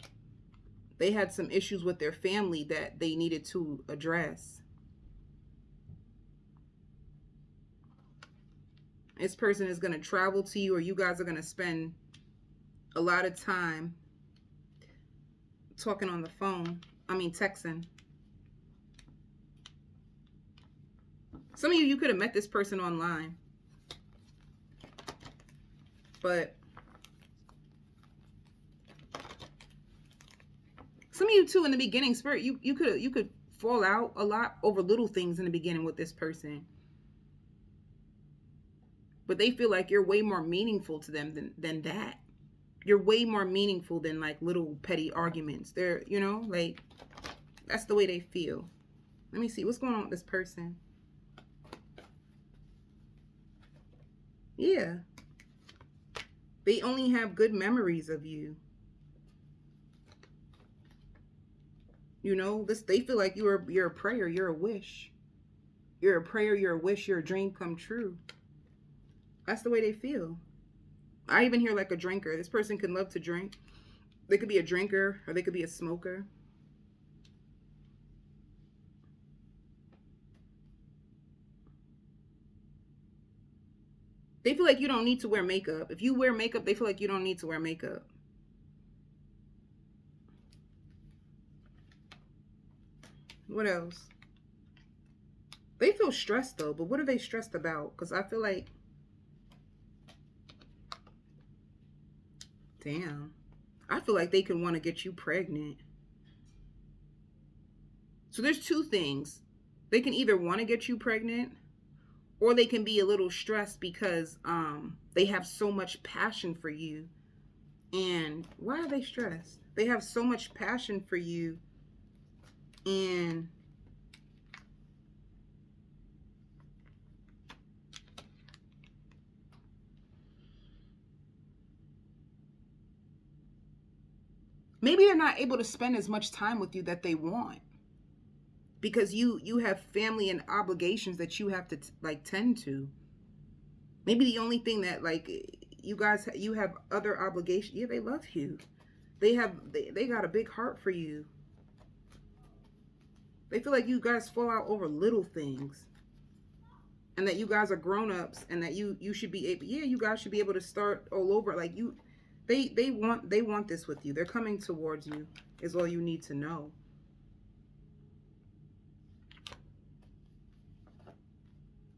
They had some issues with their family that they needed to address. This person is going to travel to you, or you guys are going to spend a lot of time talking on the phone. Texting. Some of you could have met this person online. But some of you too, in the beginning, Spirit, you could fall out a lot over little things in the beginning with this person. But they feel like you're way more meaningful to them than that. You're way more meaningful than like little petty arguments. They're, you know, like, that's the way they feel. Let me see what's going on with this person. Yeah. They only have good memories of you. You know, they feel like you're a prayer, you're a wish. You're a prayer, you're a wish, you're a dream come true. That's the way they feel. I even hear like a drinker. This person could love to drink. They could be a drinker or they could be a smoker. They feel like you don't need to wear makeup. If you wear makeup, they feel like you don't need to wear makeup. What else? They feel stressed though, but what are they stressed about? Because I feel like, damn, I feel like they can want to get you pregnant. So there's two things. They can either want to get you pregnant, or they can be a little stressed because they have so much passion for you. And why are they stressed? They have so much passion for you, and maybe they're not able to spend as much time with you that they want, because you have family and obligations that you have to like tend to. Maybe the only thing that like you have other obligations. Yeah, they love you. They got a big heart for you. They feel like you guys fall out over little things, and that you guys are grown-ups, and that you should be able, yeah, you guys should be able to start all over. Like you, they want this with you. They're coming towards you, is all you need to know.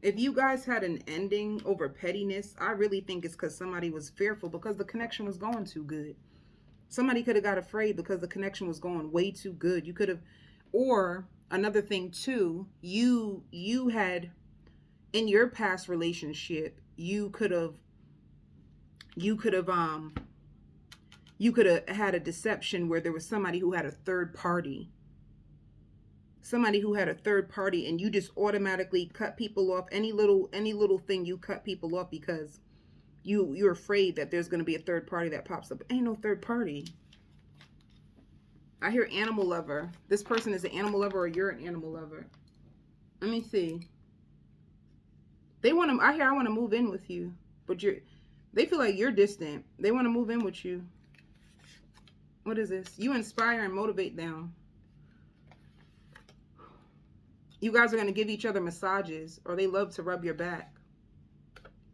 If you guys had an ending over pettiness, I really think it's because somebody was fearful because the connection was going too good. Somebody could have got afraid because the connection was going way too good. You could have, or another thing too, you had, in your past relationship, you could have had a deception where there was somebody who had a third party. Somebody who had a third party, and you just automatically cut people off. Any little thing, you cut people off because you're afraid that there's going to be a third party that pops up. Ain't no third party. I hear animal lover. This person is an animal lover, or you're an animal lover. Let me see. They want to. I want to move in with you, but they feel like you're distant. They want to move in with you. What is this? You inspire and motivate them. You guys are going to give each other massages, or they love to rub your back.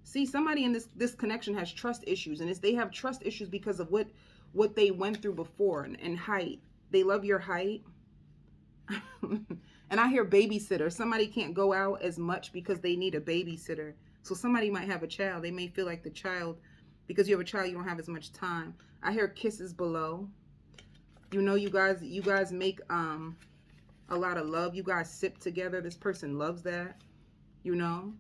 See, somebody in this connection has trust issues, and they have trust issues because of what they went through before, and height. They love your height. And I hear babysitter. Somebody can't go out as much because they need a babysitter. So somebody might have a child. They may feel like the child, because you have a child, you don't have as much time. I hear kisses below. You know, you guys make a lot of love. You guys sip together. This person loves that. You know,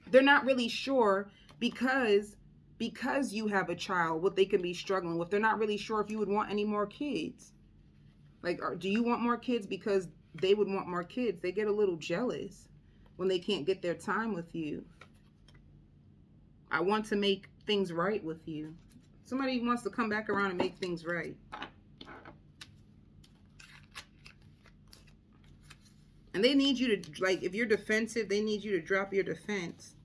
they're not really sure because you have a child, what they can be struggling with. They're not really sure if you would want any more kids. Like, do you want more kids? Because they would want more kids. They get a little jealous when they can't get their time with you. I want to make things right with you. Somebody wants to come back around and make things right. And they need you to, like, if you're defensive, they need you to drop your defense.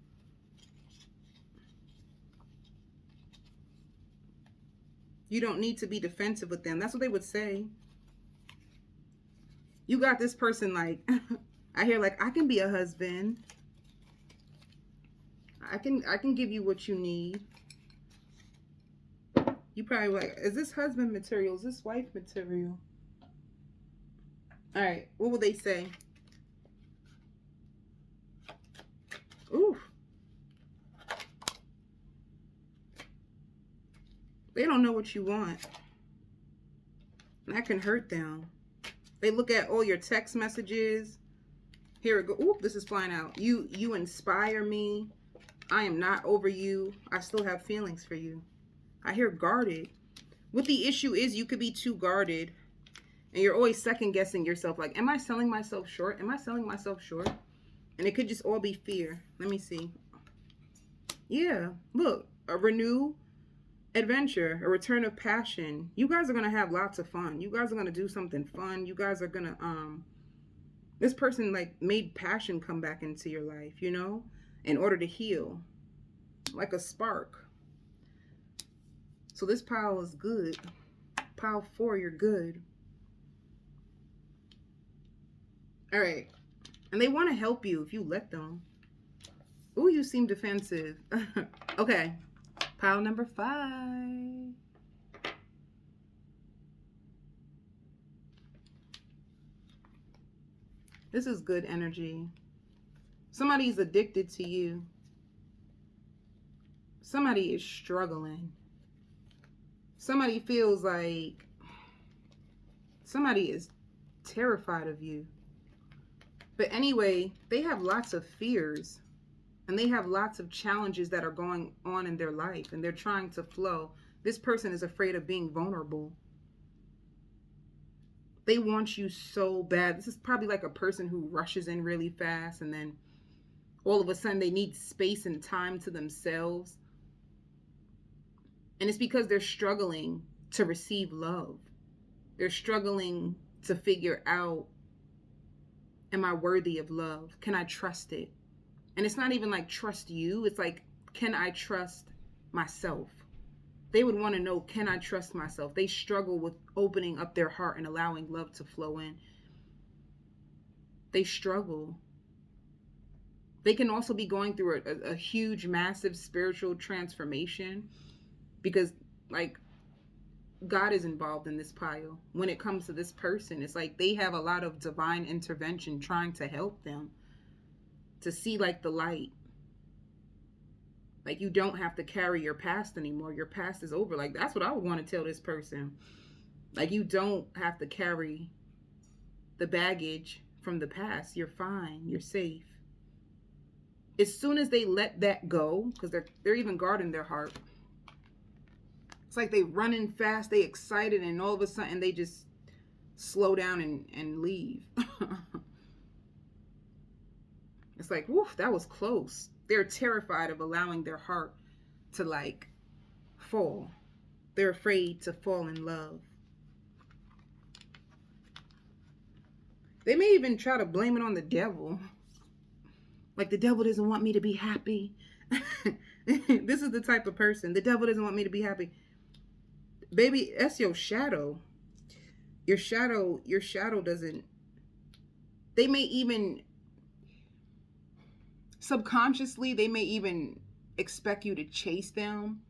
You don't need to be defensive with them. That's what they would say. You got this person like, I hear like, I can be a husband. I can give you what you need. You probably like, is this husband material? Is this wife material? All right, what will they say? Ooh. They don't know what you want. And that can hurt them. They look at all your text messages. Here it go. Ooh, this is flying out. You inspire me. I am not over you. I still have feelings for you. I hear guarded. What the issue is, you could be too guarded. And you're always second guessing yourself. Like, am I selling myself short? Am I selling myself short? And it could just all be fear. Let me see. Yeah, look. A renew adventure, a return of passion. You guys are going to have lots of fun. You guys are going to do something fun. You guys are going to, this person like made passion come back into your life, you know, in order to heal. Like a spark. So this pile is good. Pile 4, you're good. All right. And they want to help you if you let them. Ooh, you seem defensive. Okay. Pile number 5. This is good energy. Somebody's addicted to you. Somebody is struggling. Somebody feels like somebody is terrified of you. But anyway, they have lots of fears and they have lots of challenges that are going on in their life and they're trying to flow. This person is afraid of being vulnerable. They want you so bad. This is probably like a person who rushes in really fast and then all of a sudden they need space and time to themselves. And it's because they're struggling to receive love. They're struggling to figure out, am I worthy of love? Can I trust it? And it's not even like trust you. It's like, can I trust myself? They would want to know, can I trust myself? They struggle with opening up their heart and allowing love to flow in. They struggle. They can also be going through a huge, massive spiritual transformation because, like, God is involved in this pile. When it comes to this person, it's like they have a lot of divine intervention trying to help them to see, like, the light. Like, you don't have to carry your past anymore. Your past is over. Like, that's what I would want to tell this person. Like, you don't have to carry the baggage from the past. You're fine. You're safe. As soon as they let that go, because they're even guarding their heart. It's like they running fast, they excited, and all of a sudden they just slow down and leave. It's like, woof, that was close. They're terrified of allowing their heart to, like, fall. They're afraid to fall in love. They may even try to blame it on the devil. Like, the devil doesn't want me to be happy. This is the type of person. The devil doesn't want me to be happy. Baby, that's your shadow. Your shadow doesn't. They may even subconsciously, they may even expect you to chase them,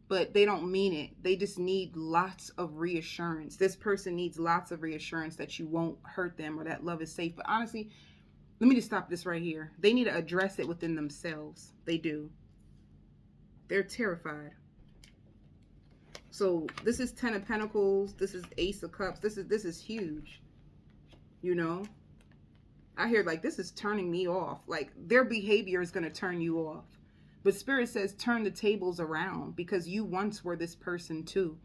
but they don't mean it. They just need lots of reassurance. This person needs lots of reassurance that you won't hurt them or that love is safe. But honestly, let me just stop this right here. They need to address it within themselves. They do. They're terrified. So this is 10 of Pentacles. This is Ace of Cups. This is huge. You know? I hear, like, this is turning me off. Like, their behavior is going to turn you off. But Spirit says turn the tables around because you once were this person too.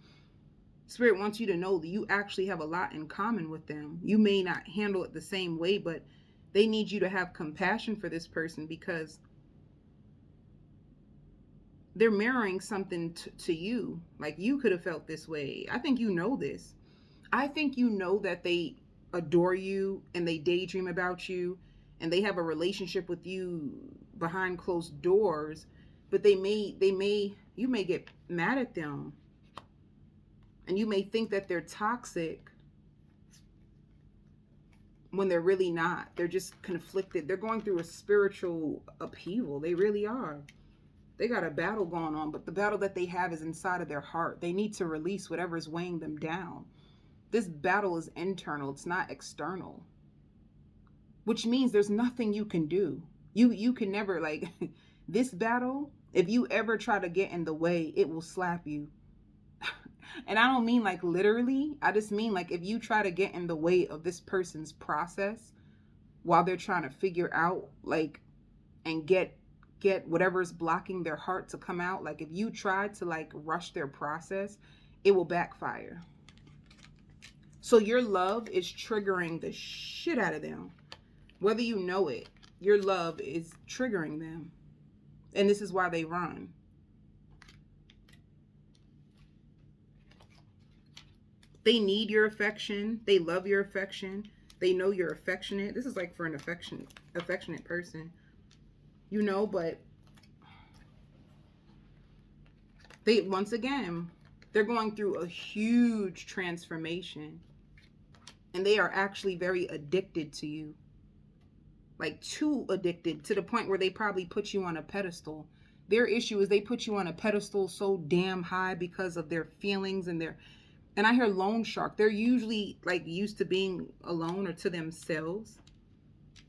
Spirit wants you to know that you actually have a lot in common with them. You may not handle it the same way, but they need you to have compassion for this person because they're mirroring something to you. Like, you could have felt this way. I think you know this. I think you know that they adore you and they daydream about you and they have a relationship with you behind closed doors, but you may get mad at them and you may think that they're toxic when they're really not. They're just conflicted. They're going through a spiritual upheaval. They really are. They got a battle going on, but the battle that they have is inside of their heart. They need to release whatever is weighing them down. This battle is internal. It's not external. Which means there's nothing you can do. You can never, like, this battle, if you ever try to get in the way, it will slap you. And I don't mean like literally. I just mean like if you try to get in the way of this person's process while they're trying to figure out, like, and get whatever's blocking their heart to come out. Like, if you try to, like, rush their process, it will backfire. So your love is triggering the shit out of them. Whether you know it, your love is triggering them. And this is why they run. They need your affection. They love your affection. They know you're affectionate. This is like for an affectionate person. You know, but they, once again, they're going through a huge transformation. And they are actually very addicted to you. Like, too addicted, to the point where they probably put you on a pedestal. Their issue is they put you on a pedestal so damn high because of their feelings and their... And I hear loan shark. They're usually, like, used to being alone or to themselves.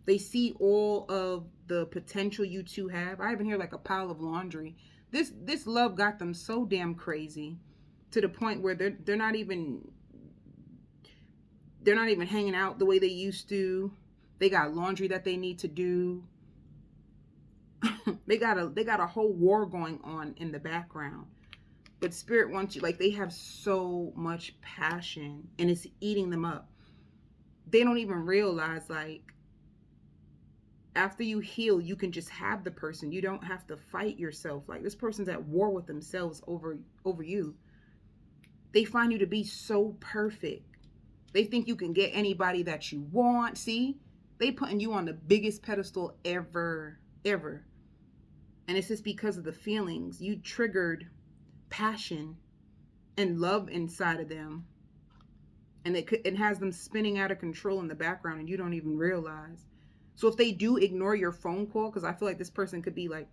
They see all of the potential you two have. I even hear like a pile of laundry. This love got them so damn crazy to the point where they're not even hanging out the way they used to. They got laundry that they need to do. they got a whole war going on in the background. But spirit wants you, like, they have so much passion and it's eating them up. They don't even realize, like, after you heal, you can just have the person. You don't have to fight yourself. Like, this person's at war with themselves over you. They find you to be so perfect. They think you can get anybody that you want. See, they putting you on the biggest pedestal ever. And it's just because of the feelings. You triggered passion and love inside of them. And it has them spinning out of control in the background and you don't even realize. So if they do ignore your phone call, because I feel like this person could be like,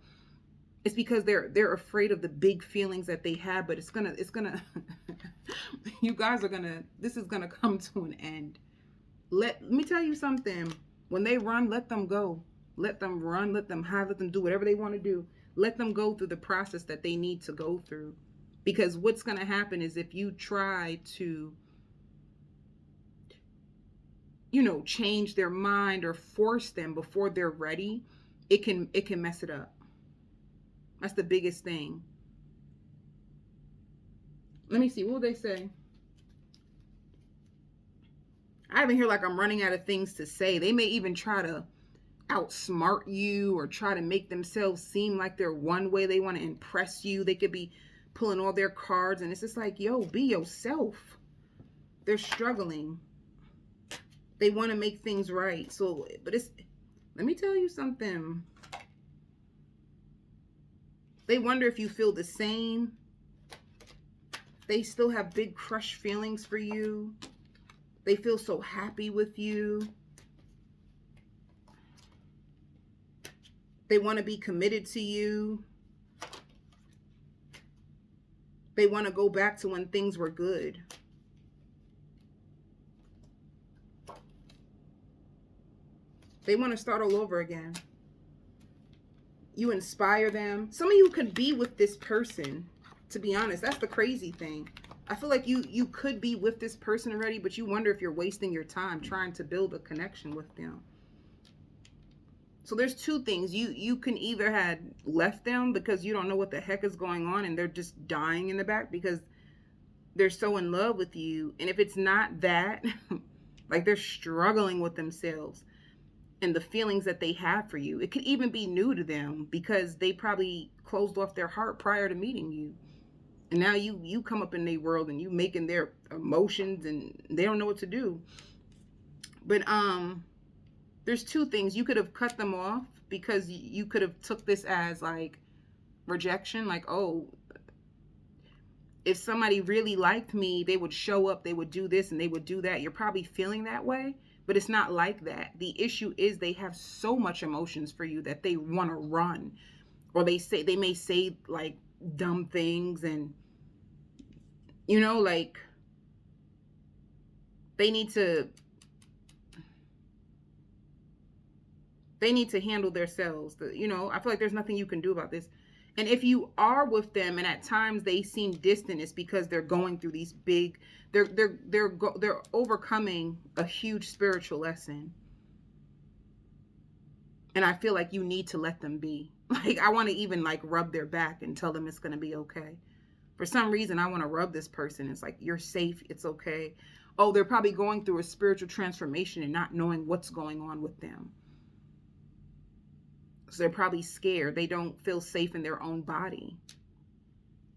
it's because they're afraid of the big feelings that they have, but it's gonna you guys are gonna, this is gonna come to an end. Let me tell you something. When they run, let them go. Let them run, let them hide, let them do whatever they want to do. Let them go through the process that they need to go through. Because what's gonna happen is if you try to, change their mind or force them before they're ready, it can mess it up. That's the biggest thing. Let me see, what will they say? I even hear like I'm running out of things to say. They may even try to outsmart you or try to make themselves seem like they're one way. They want to impress you. They could be pulling all their cards and it's just like, yo, be yourself. They're struggling. They want to make things right. So, but let me tell you something. They wonder if you feel the same. They still have big crush feelings for you. They feel so happy with you. They want to be committed to you. They want to go back to when things were good. They want to start all over again. You inspire them. Some of you could be with this person, to be honest. That's the crazy thing. I feel like you could be with this person already, but you wonder if you're wasting your time trying to build a connection with them. So there's two things. You can either had left them because you don't know what the heck is going on and they're just dying in the back because they're so in love with you. And if it's not that, like they're struggling with themselves and the feelings that they have for you. It could even be new to them because they probably closed off their heart prior to meeting you. And now you come up in their world and you making their emotions and they don't know what to do. But there's two things. You could have cut them off because you could have took this as like rejection. Like, oh, if somebody really liked me, they would show up, they would do this and they would do that. You're probably feeling that way. But it's not like that. The issue is they have so much emotions for you that they want to run. Or they may say like dumb things and, like they need to handle themselves. I feel like there's nothing you can do about this. And if you are with them and at times they seem distant, it's because they're going through these big, they're overcoming a huge spiritual lesson. And I feel like you need to let them be. Like, I want to even like rub their back and tell them it's going to be okay. For some reason, I want to rub this person. It's like, you're safe. It's okay. Oh, they're probably going through a spiritual transformation and not knowing what's going on with them. So they're probably scared. They don't feel safe in their own body.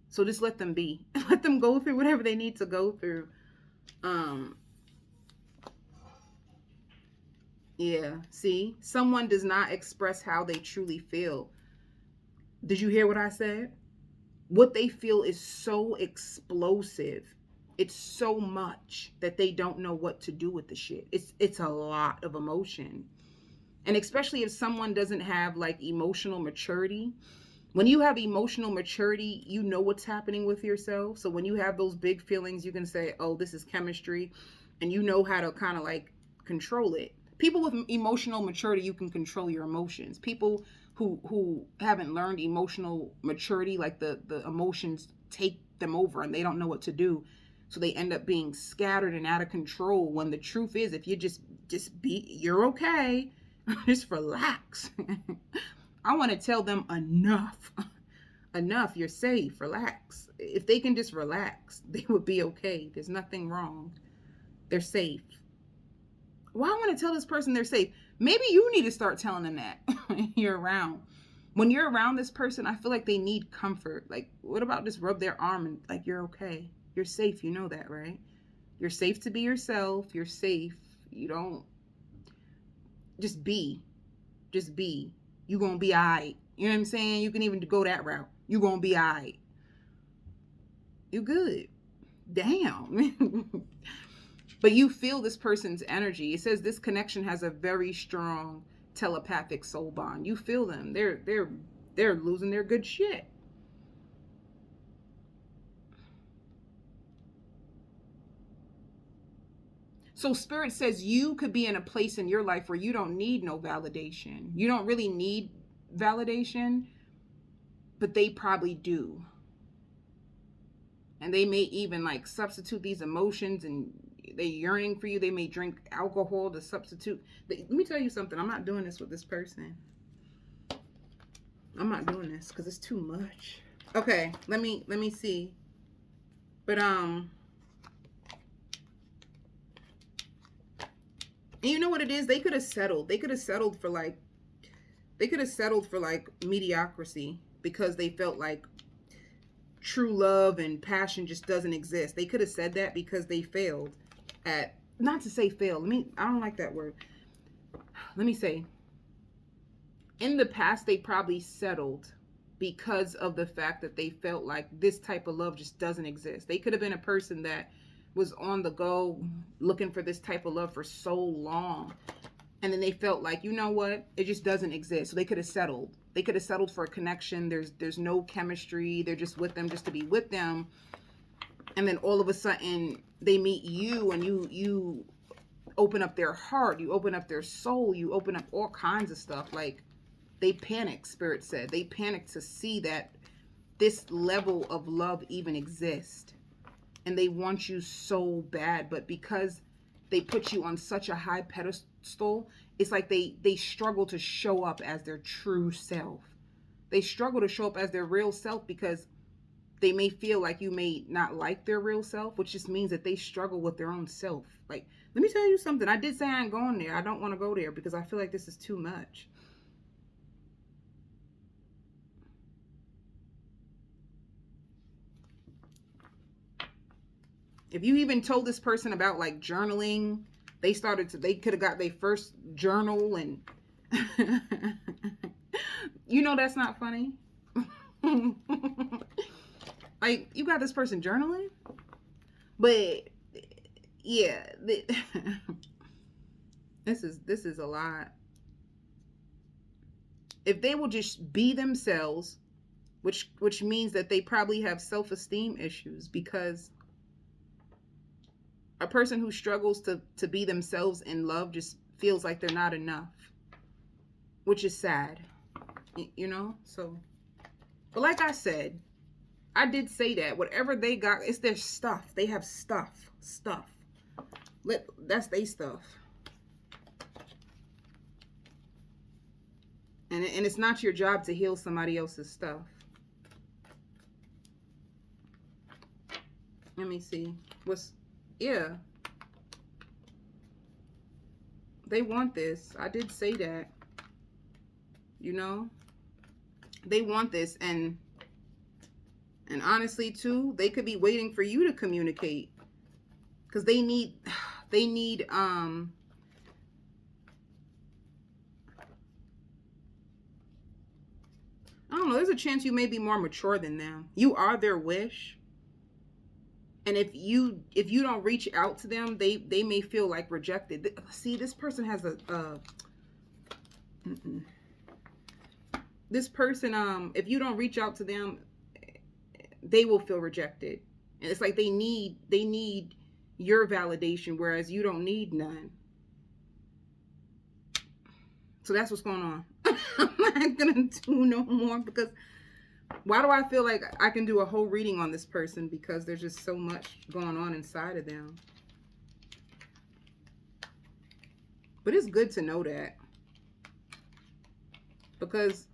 So just let them be. Let them go through whatever they need to go through. Yeah, see? Someone does not express how they truly feel. Did you hear what I said? What they feel is so explosive. It's so much that they don't know what to do with the shit. It's a lot of emotion. And especially if someone doesn't have like emotional maturity. When you have emotional maturity, you know what's happening with yourself. So when you have those big feelings, you can say, oh, this is chemistry. And you know how to kind of like control it. People with emotional maturity, you can control your emotions. People who haven't learned emotional maturity, like the emotions take them over and they don't know what to do, so they end up being scattered and out of control, when the truth is, if you just be, you're okay. Just relax. I want to tell them, enough. Enough, you're safe, relax. If they can just relax, they would be okay. There's nothing wrong. They're safe. Why I want to tell this person they're safe? Maybe you need to start telling them that when you're around. When you're around this person, I feel like they need comfort. Like, what about just rub their arm and like, you're okay. You're safe. You know that, right? You're safe to be yourself. You're safe. You don't, just be. Just be. You gonna be all right. You know what I'm saying? You can even go that route. You gonna be all right. You good. Damn. But you feel this person's energy. It says this connection has a very strong telepathic soul bond. You feel them. They're losing their good shit. So Spirit says you could be in a place in your life where you don't need no validation. You don't really need validation, but they probably do. And they may even like substitute these emotions, and they yearning for you. They may drink alcohol to substitute. Let me tell you something. I'm not doing this with this person. I'm not doing this because it's too much. Okay, let me see. But and you know what it is? They could have settled. They could have settled for like mediocrity, because they felt like true love and passion just doesn't exist. They could have said that because they failed at, not to say failed. I don't like that word. Let me say, in the past, they probably settled because of the fact that they felt like this type of love just doesn't exist. They could have been a person that was on the go looking for this type of love for so long. And then they felt like, you know what? It just doesn't exist. So they could have settled. They could have settled for a connection. There's no chemistry. They're just with them just to be with them. And then all of a sudden they meet you, and you open up their heart. You open up their soul. You open up all kinds of stuff. Like, they panicked, Spirit said. They panicked to see that this level of love even exists. And they want you so bad. But because they put you on such a high pedestal, it's like they struggle to show up as their true self. They struggle to show up as their real self because they may feel like you may not like their real self, which just means that they struggle with their own self. Like, let me tell you something. I did say I ain't going there. I don't want to go there because I feel like this is too much. If you even told this person about like journaling, they could have got their first journal, and you know that's not funny. Like, you got this person journaling, but yeah, this is a lot. If they will just be themselves, which means that they probably have self-esteem issues, because a person who struggles to be themselves in love just feels like they're not enough, which is sad, you know? So, but like I said, I did say that whatever they got, it's their stuff. They have stuff. That's their stuff. And it's not your job to heal somebody else's stuff. Let me see. Yeah. They want this. I did say that. You know? They want this, and honestly too, they could be waiting for you to communicate, because they need I don't know, there's a chance you may be more mature than them. You are their wish. And if you don't reach out to them, they may feel like rejected. See, this person has this person, if you don't reach out to them, they will feel rejected. And it's like they need your validation, whereas you don't need none. So that's what's going on. I'm not gonna do no more because why do I feel like I can do a whole reading on this person? Because there's just so much going on inside of them. But it's good to know that, because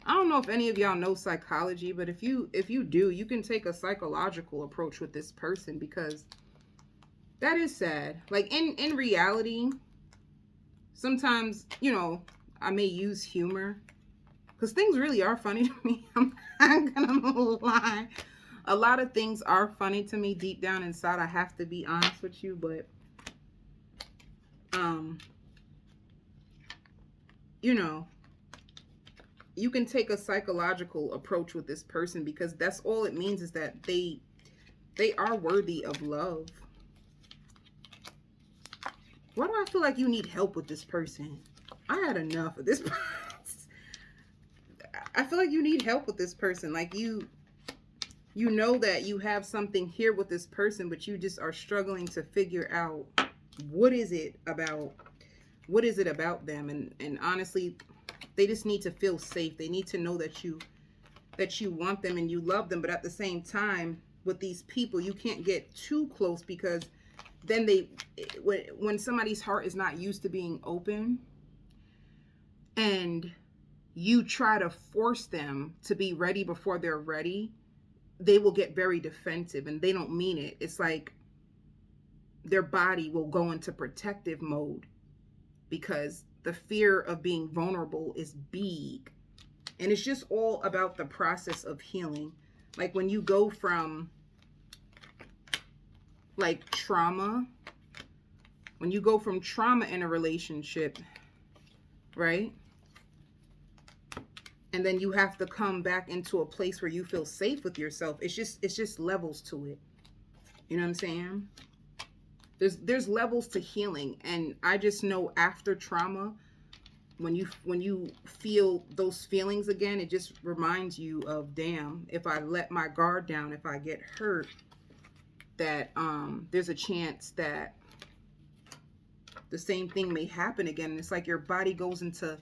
I don't know if any of y'all know psychology, but if you do, you can take a psychological approach with this person, because that is sad. Like in reality, sometimes, you know, I may use humor because things really are funny to me. I'm not gonna lie. A lot of things are funny to me deep down inside. I have to be honest with you, but you know, you can take a psychological approach with this person, because that's all it means, is that they are worthy of love. Why do I feel like you need help with this person? I had enough of this person. I feel like you need help with this person. Like you know that you have something here with this person, but you just are struggling to figure out what is it about them. And honestly, they just need to feel safe. They need to know that you want them and you love them. But at the same time, with these people, you can't get too close, because then when somebody's heart is not used to being open, and you try to force them to be ready before they're ready, they will get very defensive, and they don't mean it. It's like their body will go into protective mode, because the fear of being vulnerable is big. And it's just all about the process of healing. Like when you go from like trauma, when you go from trauma in a relationship, right? And then you have to come back into a place where you feel safe with yourself. It's just levels to it. You know what I'm saying? There's levels to healing. And I just know after trauma, when you feel those feelings again, it just reminds you of, damn, if I let my guard down, if I get hurt, that there's a chance that the same thing may happen again. And it's like your body goes into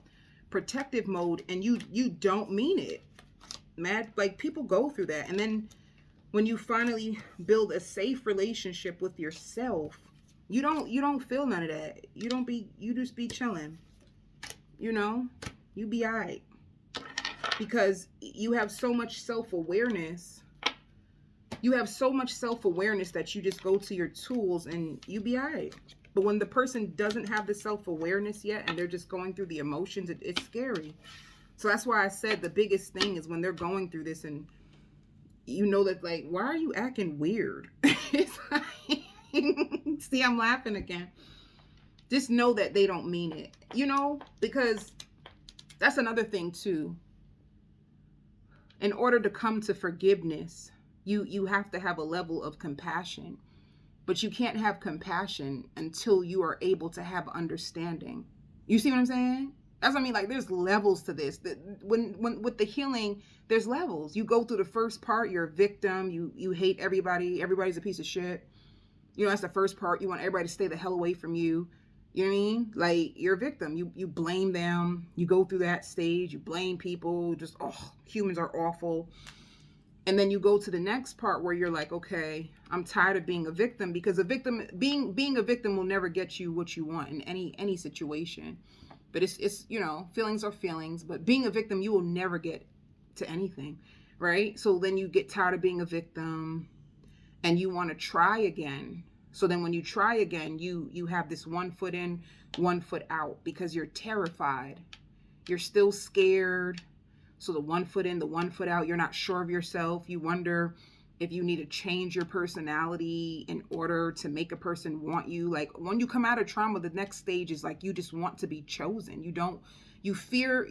protective mode, and you don't mean it. Mad, like people go through that. And then when you finally build a safe relationship with yourself, you don't feel none of that. You just be chilling. You know, you be all right, because you have so much self-awareness. You have so much self-awareness that you just go to your tools and you be all right. But when the person doesn't have the self-awareness yet, and they're just going through the emotions, it's scary. So that's why I said the biggest thing is when they're going through this, and you know that, like, why are you acting weird? It's like, see, I'm laughing again. Just know that they don't mean it, you know, because that's another thing too. In order to come to forgiveness, you have to have a level of compassion. But you can't have compassion until you are able to have understanding. You see what I'm saying? That's what I mean. Like, there's levels to this. When with the healing, there's levels. You go through the first part, you're a victim. You hate everybody. Everybody's a piece of shit. You know, that's the first part. You want everybody to stay the hell away from you. You know what I mean? Like, you're a victim. You blame them. You go through that stage. You blame people. Just, oh, humans are awful. And then you go to the next part where you're like, okay, I'm tired of being a victim, because being a victim will never get you what you want in any situation. But it's you know, feelings are feelings, but being a victim, you will never get to anything, right? So then you get tired of being a victim and you want to try again. So then when you try again, you have this 1 foot in, 1 foot out, because you're terrified. You're still scared. So the 1 foot in, the 1 foot out, you're not sure of yourself. You wonder if you need to change your personality in order to make a person want you. Like, when you come out of trauma, the next stage is like, you just want to be chosen. You fear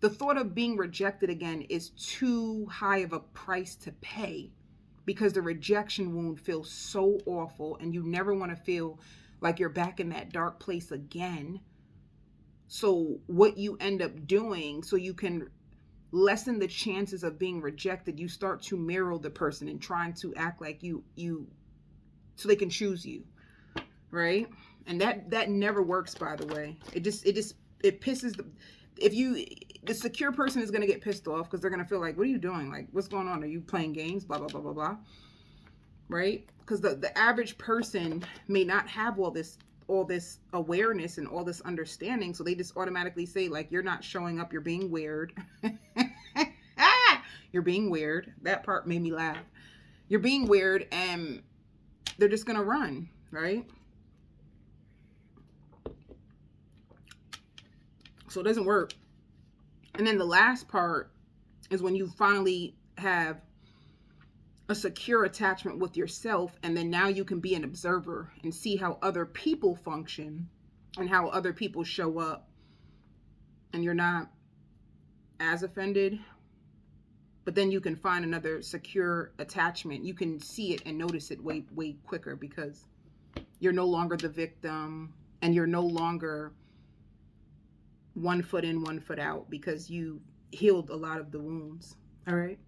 the thought of being rejected again is too high of a price to pay, because the rejection wound feels so awful, and you never want to feel like you're back in that dark place again. So what you end up doing, so you can lessen the chances of being rejected, you start to mirror the person and trying to act like you so they can choose you, right? And that never works, by the way. It pisses the secure person is going to get pissed off because they're going to feel like, what are you doing? Like, what's going on? Are you playing games? Blah, blah, blah, blah, blah. Right? Because the average person may not have all this awareness and all this understanding. So they just automatically say, like, you're not showing up. You're being weird. You're being weird. That part made me laugh. You're being weird, and they're just going to run. Right? So it doesn't work. And then the last part is when you finally have a secure attachment with yourself, and then now you can be an observer and see how other people function and how other people show up, and you're not as offended. But then you can find another secure attachment. You can see it and notice it way quicker because you're no longer the victim, and you're no longer 1 foot in, 1 foot out, because you healed a lot of the wounds. All right.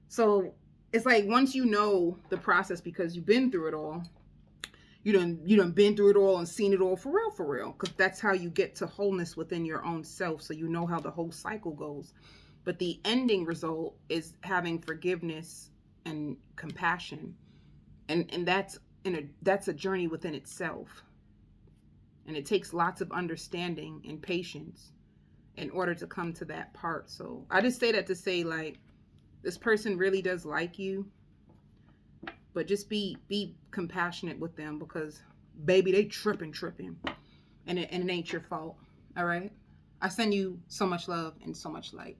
So it's like, once you know the process, because you've been through it all, you done been through it all and seen it all for real. Because that's how you get to wholeness within your own self. So you know how the whole cycle goes. But the ending result is having forgiveness and compassion. And that's a journey within itself. And it takes lots of understanding and patience in order to come to that part. So I just say that to say, like, this person really does like you, but just be compassionate with them, because baby, they tripping, and it ain't your fault. All right. I send you so much love and so much light.